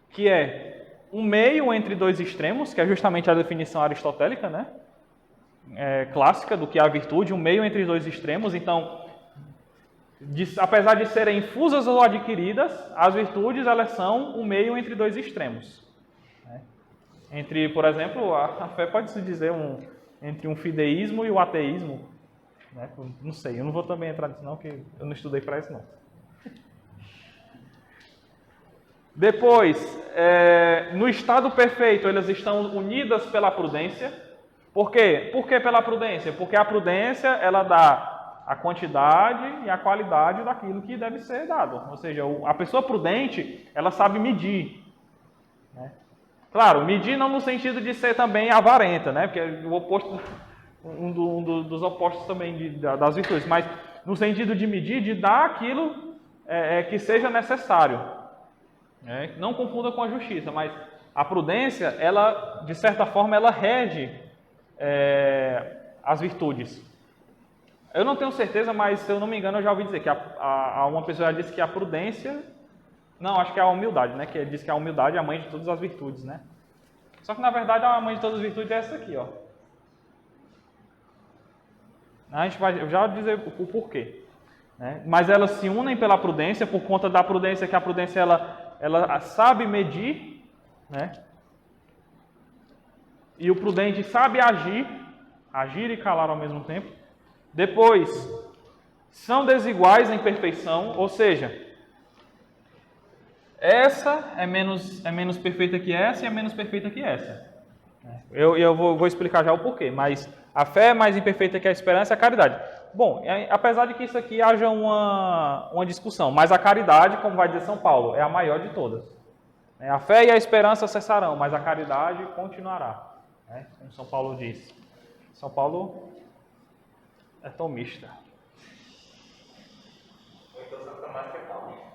que é um meio entre 2 extremos, que é justamente a definição aristotélica, né? Clássica do que é a virtude, um meio entre 2 extremos. Então, apesar de serem infusas ou adquiridas, as virtudes elas são um meio entre 2 extremos. Né? Entre, por exemplo, a fé pode-se dizer entre um fideísmo e o ateísmo. Né? Não sei, eu não vou também entrar nisso não, porque eu não estudei para isso não. Depois, no estado perfeito, elas estão unidas pela prudência. Por quê? Por que pela prudência? Porque a prudência, ela dá a quantidade e a qualidade daquilo que deve ser dado. Ou seja, a pessoa prudente, ela sabe medir. Né? Claro, medir não no sentido de ser também avarenta, né? Porque o oposto, dos opostos também das virtudes, mas no sentido de medir, de dar aquilo que seja necessário. Não confunda com a justiça, mas a prudência, ela, de certa forma, ela rege as virtudes. Eu não tenho certeza, mas se eu não me engano, eu já ouvi dizer que uma pessoa já disse que a prudência... Não, acho que é a humildade, né? Que diz que a humildade é a mãe de todas as virtudes, né? Só que, na verdade, a mãe de todas as virtudes é essa aqui, ó. Eu já vou dizer o porquê. Né? Mas elas se unem pela prudência, por conta da prudência, que a prudência ela sabe medir, né? E o prudente sabe agir e calar ao mesmo tempo. Depois, são desiguais em perfeição, ou seja, essa é menos perfeita que essa e é menos perfeita que essa. Eu vou explicar já o porquê, mas a fé é mais imperfeita que a esperança e a caridade. Bom, apesar de que isso aqui haja uma discussão, mas a caridade, como vai dizer São Paulo, é a maior de todas. A fé e a esperança cessarão, mas a caridade continuará. Como São Paulo diz. São Paulo é tomista. Ou então Santa Marta é paulista.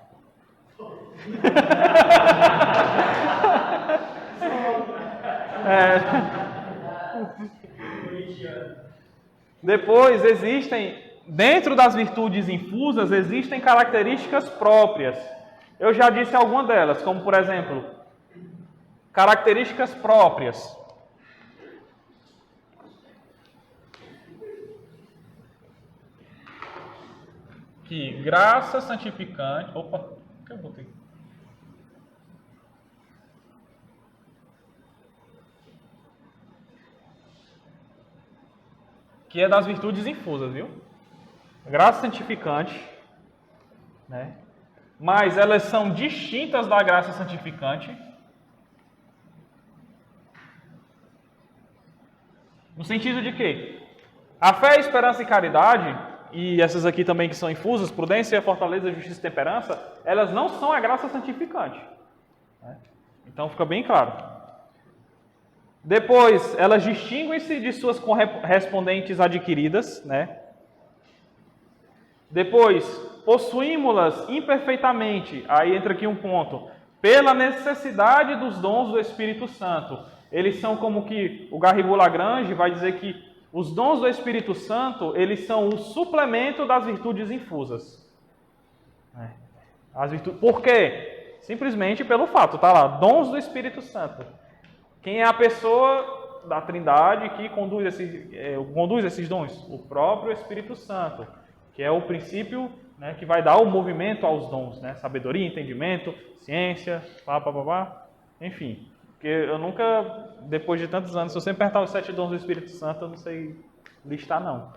Depois existem, dentro das virtudes infusas, existem características próprias. Eu já disse algumas delas, como por exemplo, características próprias. Que graça santificante... Opa, o que eu botei? Que é das virtudes infusas, viu? Graça santificante, né? Mas elas são distintas da graça santificante. No sentido de que a fé, esperança e caridade, e essas aqui também que são infusas, prudência, fortaleza, justiça e temperança, elas não são a graça santificante. Né? Então fica bem claro. Depois, elas distinguem-se de suas correspondentes adquiridas, né? Depois, possuímos-las imperfeitamente. Aí entra aqui um ponto. Pela necessidade dos dons do Espírito Santo. Eles são como que o Garrigou Lagrange vai dizer que os dons do Espírito Santo, eles são o suplemento das virtudes infusas. Por quê? Simplesmente pelo fato, tá lá, dons do Espírito Santo. Quem é a pessoa da Trindade que conduz esses dons? O próprio Espírito Santo, que é o princípio, né, que vai dar o movimento aos dons, né? Sabedoria, entendimento, ciência, enfim. Porque eu nunca, depois de tantos anos, se você me perguntar os 7 dons do Espírito Santo, eu não sei listar, não.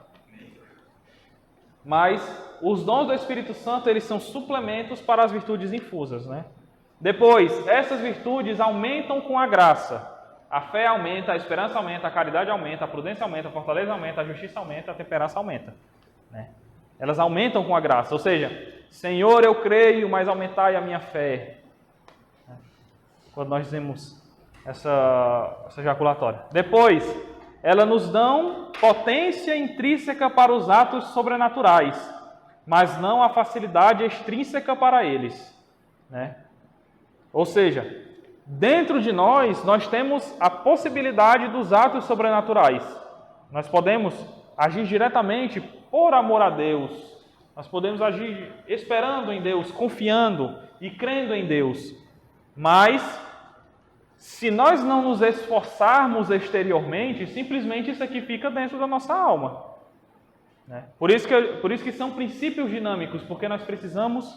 Mas os dons do Espírito Santo, eles são suplementos para as virtudes infusas, né? Depois, essas virtudes aumentam com a graça. A fé aumenta, a esperança aumenta, a caridade aumenta, a prudência aumenta, a fortaleza aumenta, a justiça aumenta, a temperança aumenta, né? Elas aumentam com a graça, ou seja, Senhor, eu creio, mas aumentai a minha fé. Quando nós dizemos essa ejaculatória. Depois, elas nos dão potência intrínseca para os atos sobrenaturais, mas não a facilidade extrínseca para eles, né? Ou seja, dentro de nós temos a possibilidade dos atos sobrenaturais. Nós podemos agir diretamente por amor a Deus. Nós podemos agir esperando em Deus, confiando e crendo em Deus. Mas, se nós não nos esforçarmos exteriormente, simplesmente isso aqui fica dentro da nossa alma, né? Por isso que são princípios dinâmicos, porque nós precisamos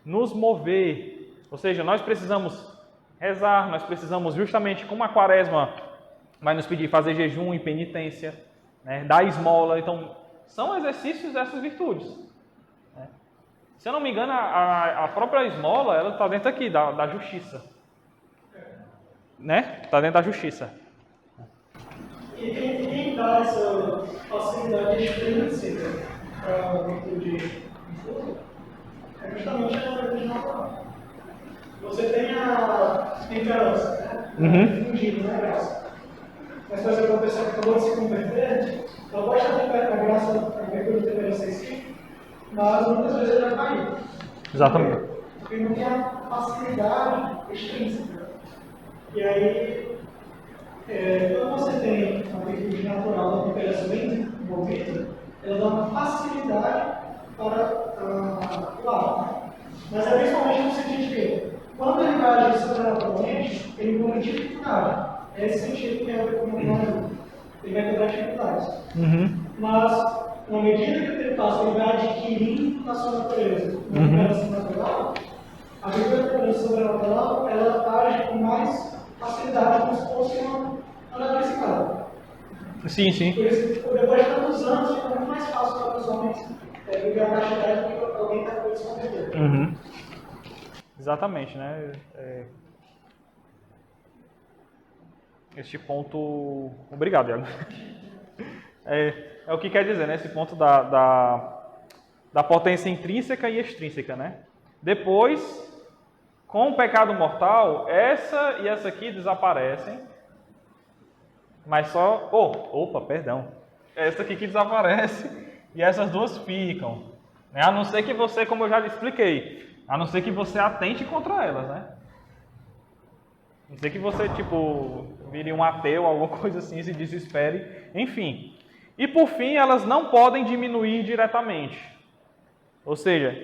nos mover. Ou seja, nós precisamos rezar, nós precisamos justamente, como a quaresma vai nos pedir, fazer jejum e penitência, né? Dar esmola. Então, são exercícios dessas virtudes, né? Se eu não me engano, a própria esmola, ela está dentro aqui, da justiça, né? Está dentro da justiça. E quem dá essa facilidade extrínseca para a virtude infusa é justamente a virtude natural. Você tem a temperança, né? Fundido, né? Graça. Mas, por exemplo, a pessoa que acabou de se converter, ela pode ter a graça, a virtude de temperança em si, mas muitas vezes ele vai cair. Exatamente. Porque não tem a facilidade extrínseca. E aí, quando você tem uma virtude natural, uma temperança bem desenvolvida, ela dá uma facilidade para o ato. Mas é principalmente no sentido de que, quando ele vai agir sobrenaturalmente, ele põe dificuldade. É esse sentido que tem a ver com o nome. Ele vai quebrar dificuldades. Mas, na medida que o tempo passa, ele vai adquirindo a sua natureza. Na temperança natural, a temperança sobrenatural, ela age com mais facilidade, como se fosse uma eletricidade. Sim, sim. Por isso, depois de tantos anos, fica muito mais fácil para os homens viver a castidade do que alguém que acabou de se converter. Exatamente, né? Este ponto... Obrigado, Iago. É o que quer dizer, né? Esse ponto da potência intrínseca e extrínseca, né? Depois, com o pecado mortal, essa e essa aqui desaparecem, mas só... Essa aqui que desaparece e essas duas ficam, né? A não ser que você, como eu já expliquei, a não ser que você atente contra elas, né? A não ser que você, vire um ateu, alguma coisa assim, se desespere, enfim. E por fim, elas não podem diminuir diretamente. Ou seja,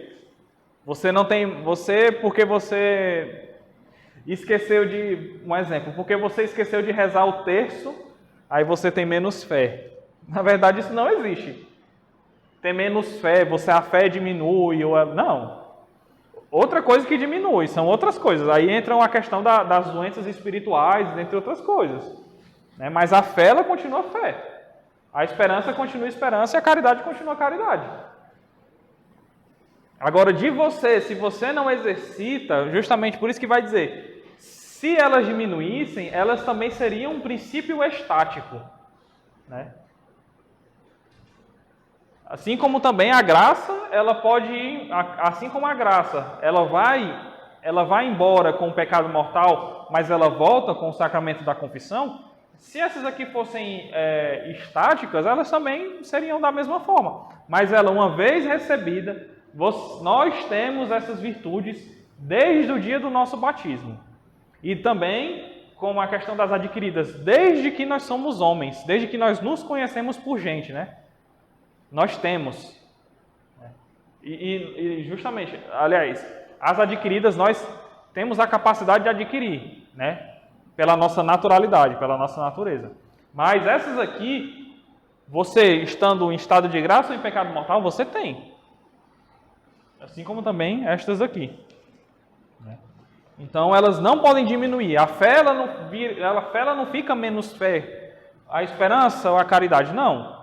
porque você esqueceu de, um exemplo, porque você esqueceu de rezar o terço, aí você tem menos fé. Na verdade, isso não existe. Ter menos fé, a fé diminui, não. Outra coisa que diminui, são outras coisas. Aí entra a questão das doenças espirituais, entre outras coisas, né? Mas a fé, ela continua fé. A esperança continua esperança e a caridade continua caridade. Agora, se você não exercita, justamente por isso que vai dizer, se elas diminuíssem, elas também seriam um princípio estático, né? Assim como também a graça, ela pode ir, assim como a graça, ela vai ela vai embora com o pecado mortal, mas ela volta com o sacramento da confissão, se essas aqui fossem estáticas, elas também seriam da mesma forma. Mas ela, uma vez recebida, nós temos essas virtudes desde o dia do nosso batismo. E também, como a questão das adquiridas, desde que nós somos homens, desde que nós nos conhecemos por gente, né? Nós temos. E justamente, aliás, as adquiridas nós temos a capacidade de adquirir, né? Pela nossa naturalidade, pela nossa natureza. Mas essas aqui, você estando em estado de graça ou em pecado mortal, você tem. Assim como também estas aqui. Então elas não podem diminuir. A fé ela não fica menos fé. A esperança ou a caridade, não.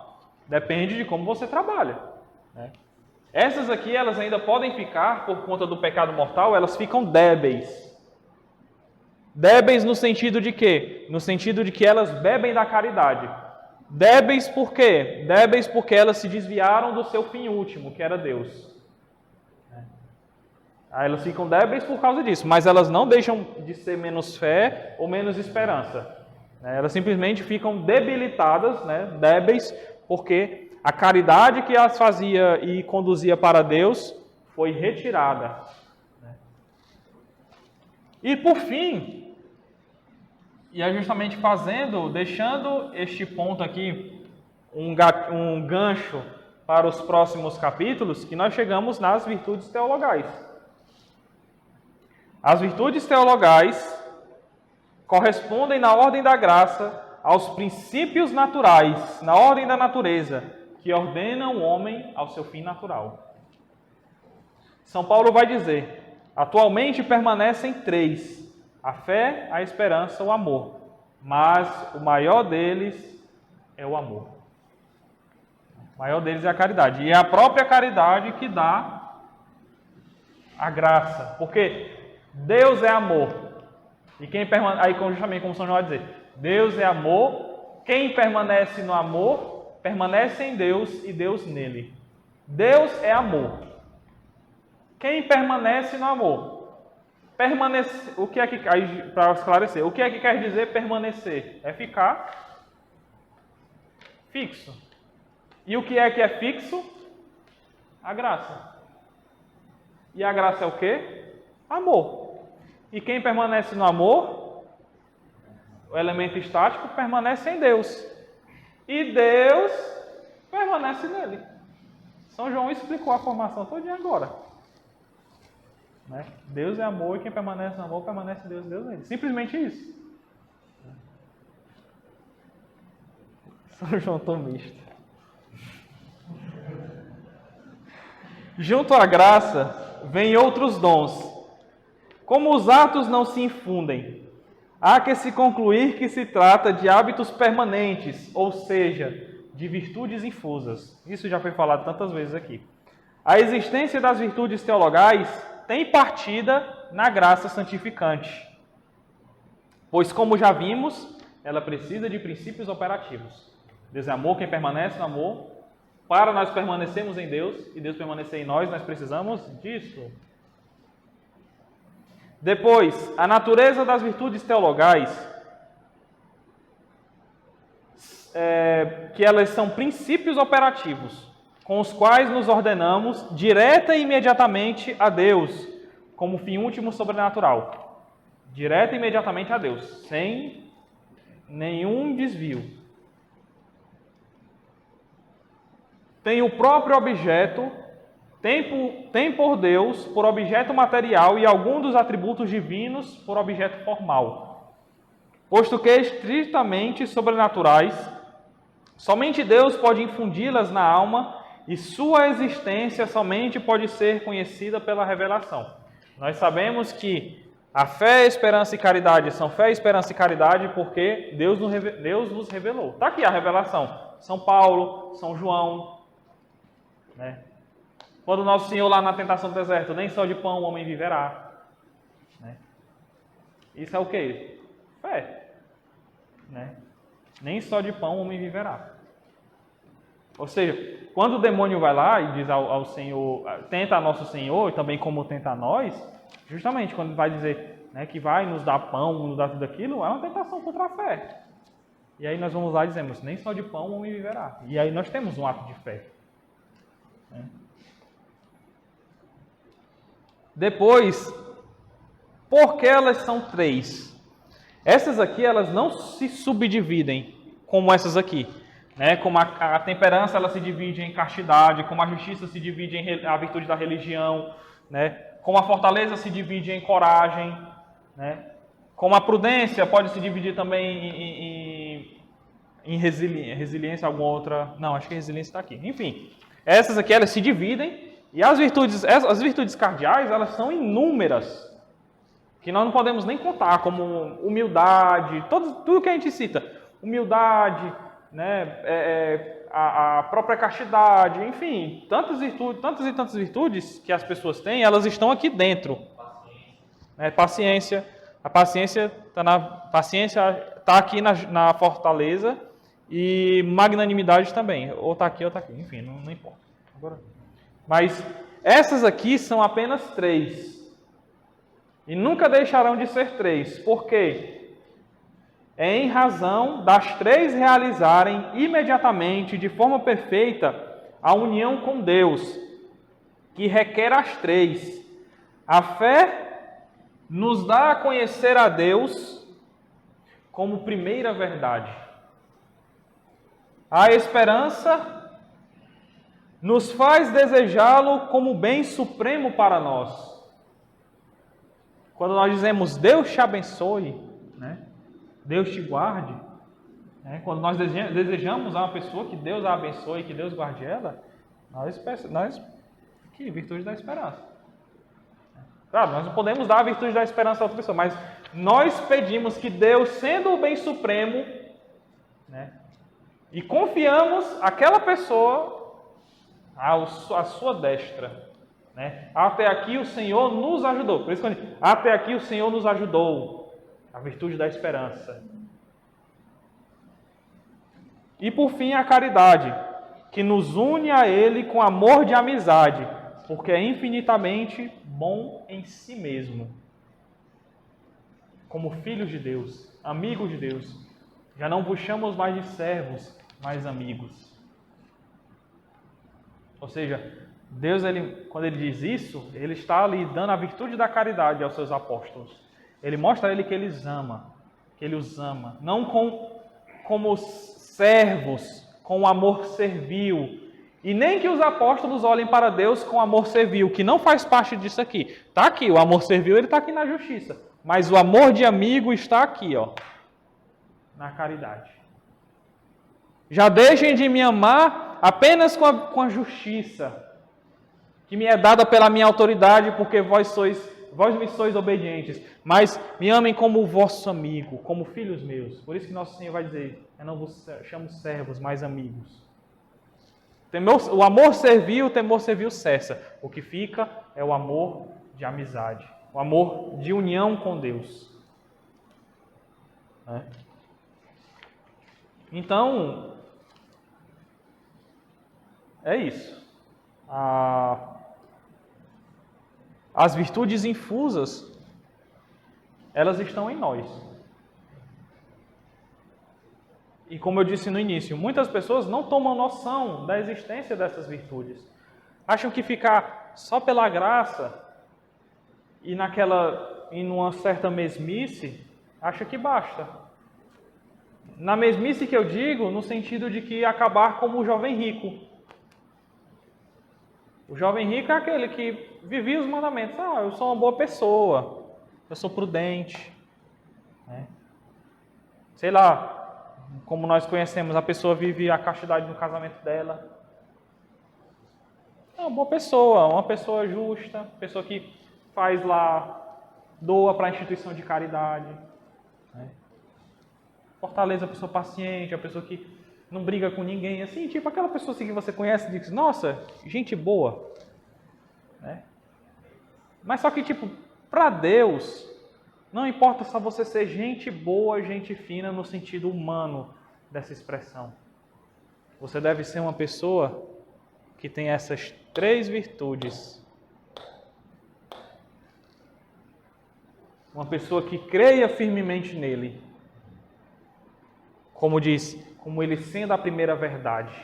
Depende de como você trabalha. Essas aqui, elas ainda podem ficar, por conta do pecado mortal, elas ficam débeis. Débeis no sentido de quê? No sentido de que elas bebem da caridade. Débeis por quê? Débeis porque elas se desviaram do seu fim último, que era Deus. Aí elas ficam débeis por causa disso, mas elas não deixam de ser menos fé ou menos esperança. Elas simplesmente ficam debilitadas, débeis, porque a caridade que as fazia e conduzia para Deus foi retirada. E por fim, e é justamente deixando este ponto aqui, um gancho para os próximos capítulos, que nós chegamos nas virtudes teologais. As virtudes teologais correspondem na ordem da graça aos princípios naturais, na ordem da natureza, que ordenam o homem ao seu fim natural. São Paulo vai dizer: atualmente permanecem 3, a fé, a esperança, o amor, mas o maior deles é o amor. O maior deles é a caridade, e é a própria caridade que dá a graça, porque Deus é amor. E quem permanece, aí justamente como São João vai dizer, Deus é amor, quem permanece no amor, permanece em Deus e Deus nele. Deus é amor. Quem permanece no amor? O que é que, para esclarecer, o que é que quer dizer permanecer? É ficar fixo. E o que é fixo? A graça. E a graça é o quê? Amor. E quem permanece no amor, o elemento estático, permanece em Deus. E Deus permanece nele. São João explicou a formação todinha agora. Deus é amor e quem permanece no amor, permanece em Deus e Deus nele. Simplesmente isso. São João Tomista. Junto à graça, vêm outros dons. Como os atos não se infundem, há que se concluir que se trata de hábitos permanentes, ou seja, de virtudes infusas. Isso já foi falado tantas vezes aqui. A existência das virtudes teologais tem partida na graça santificante, pois, como já vimos, ela precisa de princípios operativos. Deus é amor, quem permanece no amor. Para nós permanecermos em Deus e Deus permanecer em nós precisamos disso. Depois, a natureza das virtudes teologais, que elas são princípios operativos, com os quais nos ordenamos direta e imediatamente a Deus, como fim último sobrenatural. Direta e imediatamente a Deus, sem nenhum desvio. Tem o próprio objeto, tem por Deus por objeto material e algum dos atributos divinos por objeto formal. Posto que estritamente sobrenaturais, somente Deus pode infundi-las na alma e sua existência somente pode ser conhecida pela revelação. Nós sabemos que a fé, esperança e caridade são fé, esperança e caridade porque Deus nos revelou. Está aqui a revelação. São Paulo, São João, Quando o nosso Senhor lá na tentação do deserto, nem só de pão o homem viverá. Isso é o quê? Fé. Nem só de pão o homem viverá. Ou seja, quando o demônio vai lá e diz ao Senhor, tenta a nosso Senhor, e também como tenta a nós, Justamente quando vai dizer, né, que vai nos dar pão, nos dar tudo aquilo, é uma tentação contra a fé. E aí nós vamos lá e dizemos, nem só de pão o homem viverá. E aí nós temos um ato de fé. Né? Depois, por que elas são 3? Essas aqui, elas não se subdividem como essas aqui. Né? Como a temperança, ela se divide em castidade, como a justiça se divide em a virtude da religião, né? Como a fortaleza se divide em coragem, né? Como a prudência pode se dividir também em resiliência, alguma outra... Não, acho que a resiliência está aqui. Enfim, essas aqui, elas se dividem, e as virtudes cardeais, elas são inúmeras, que nós não podemos nem contar, como humildade, tudo que a gente cita. Humildade, né, a própria castidade, enfim, tantas e tantas virtudes que as pessoas têm, elas estão aqui dentro. Paciência. A paciência está aqui na fortaleza, e magnanimidade também. Ou está aqui ou está aqui. Enfim, não importa. Agora, mas essas aqui são apenas 3. E nunca deixarão de ser 3. Por quê? É em razão das 3 realizarem imediatamente, de forma perfeita, a união com Deus, que requer as 3. A fé nos dá a conhecer a Deus como primeira verdade. A esperança nos faz desejá-lo como bem supremo para nós. Quando nós dizemos Deus te abençoe, né? Deus te guarde, né? Quando nós desejamos a uma pessoa que Deus a abençoe, que Deus guarde ela, nós que virtude da esperança. Claro, nós não podemos dar a virtude da esperança a outra pessoa, mas nós pedimos que Deus, sendo o bem supremo, né? E confiamos aquela pessoa à sua destra. Né? Até aqui o Senhor nos ajudou. Por isso que eu digo, até aqui o Senhor nos ajudou. A virtude da esperança. E por fim a caridade, que nos une a Ele com amor de amizade, porque é infinitamente bom em si mesmo. Como filhos de Deus, amigos de Deus, já não vos chamamos mais de servos, mas amigos. Ou seja, Deus, quando Ele diz isso, Ele está ali dando a virtude da caridade aos seus apóstolos. Ele mostra a Ele que Ele os ama. Não como servos, com amor servil. E nem que os apóstolos olhem para Deus com amor servil, que não faz parte disso aqui. Está aqui, o amor servil ele está aqui na justiça. Mas o amor de amigo está aqui, ó, na caridade. Já deixem de me amar apenas com a justiça, que me é dada pela minha autoridade, porque vós me sois obedientes, mas me amem como o vosso amigo, como filhos meus. Por isso que Nosso Senhor vai dizer, eu não vos chamo servos, mas amigos. O amor servil, o temor servil cessa. O que fica é o amor de amizade, o amor de união com Deus. Então, é isso. As virtudes infusas, elas estão em nós. E como eu disse no início, muitas pessoas não tomam noção da existência dessas virtudes. Acham que ficar só pela graça e numa certa mesmice, acha que basta. Na mesmice que eu digo, no sentido de que acabar como o jovem rico. O jovem rico é aquele que vivia os mandamentos. Eu sou uma boa pessoa, eu sou prudente. Né? Sei lá, como nós conhecemos, a pessoa vive a castidade no casamento dela. É uma pessoa justa, pessoa que faz lá, doa para a instituição de caridade. Né? Fortaleza a pessoa paciente, a pessoa que não briga com ninguém, assim, tipo aquela pessoa assim que você conhece e diz, nossa, gente boa. Né? Mas só que, tipo, para Deus, não importa só você ser gente boa, gente fina no sentido humano dessa expressão. Você deve ser uma pessoa que tem essas 3 virtudes. uma pessoa que creia firmemente nele. Como diz, como ele sendo a primeira verdade.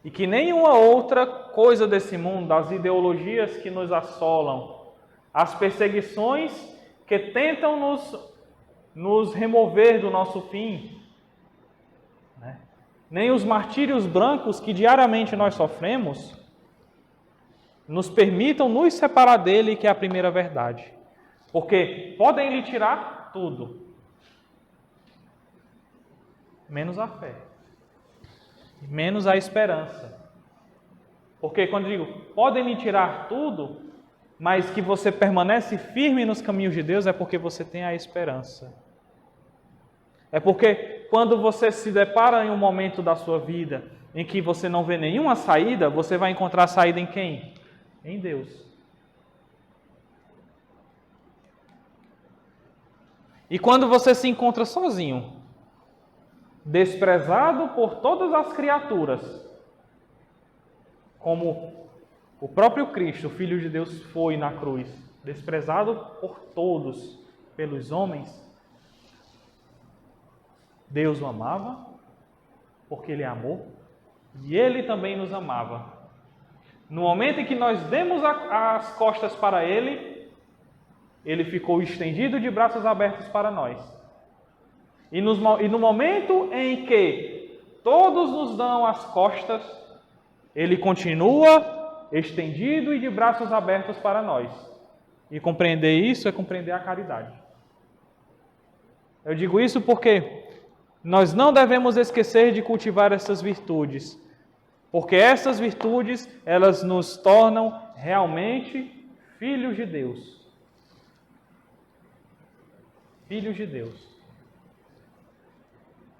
E que nenhuma outra coisa desse mundo, as ideologias que nos assolam, as perseguições que tentam nos remover do nosso fim, né? Nem os martírios brancos que diariamente nós sofremos, nos permitam nos separar dele, que é a primeira verdade. Porque podem lhe tirar tudo, menos a fé, menos a esperança. Porque quando digo, podem lhe tirar tudo, mas que você permanece firme nos caminhos de Deus, é porque você tem a esperança. É porque quando você se depara em um momento da sua vida em que você não vê nenhuma saída, você vai encontrar saída em quem? Em Deus. E quando você se encontra sozinho, desprezado por todas as criaturas, como o próprio Cristo, o Filho de Deus, foi na cruz, desprezado por todos, pelos homens, Deus o amava, porque Ele amou, e Ele também nos amava. No momento em que nós demos as costas para Ele, Ele ficou estendido de braços abertos para nós. E no momento em que todos nos dão as costas, Ele continua estendido e de braços abertos para nós. E compreender isso é compreender a caridade. Eu digo isso porque nós não devemos esquecer de cultivar essas virtudes, porque essas virtudes, elas nos tornam realmente filhos de Deus. Filhos de Deus.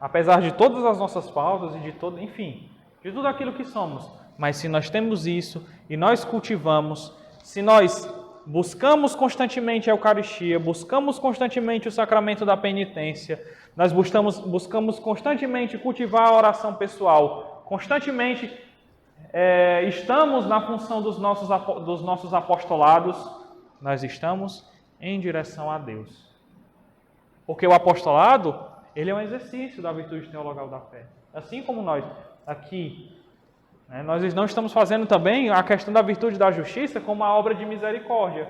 Apesar de todas as nossas faltas e de tudo aquilo que somos, mas se nós temos isso e nós cultivamos, se nós buscamos constantemente a Eucaristia, buscamos constantemente o sacramento da penitência, nós buscamos constantemente cultivar a oração pessoal, constantemente estamos na função dos nossos apostolados, nós estamos em direção a Deus. Porque o apostolado, ele é um exercício da virtude teologal da fé. Assim como nós aqui, nós não estamos fazendo também a questão da virtude da justiça como a obra de misericórdia.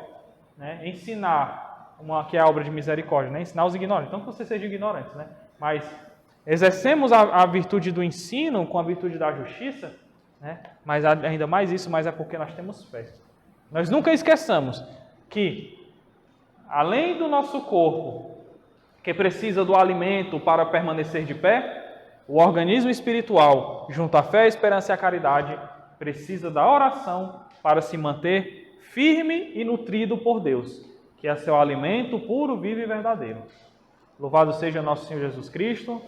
Ensinar, que é a obra de misericórdia, ensinar os ignorantes. Não que vocês sejam ignorantes, mas exercemos a virtude do ensino com a virtude da justiça, mas ainda mais isso, mas é porque nós temos fé. Nós nunca esqueçamos que, além do nosso corpo, que precisa do alimento para permanecer de pé, o organismo espiritual, junto à fé, a esperança e a caridade, precisa da oração para se manter firme e nutrido por Deus, que é seu alimento puro, vivo e verdadeiro. Louvado seja nosso Senhor Jesus Cristo.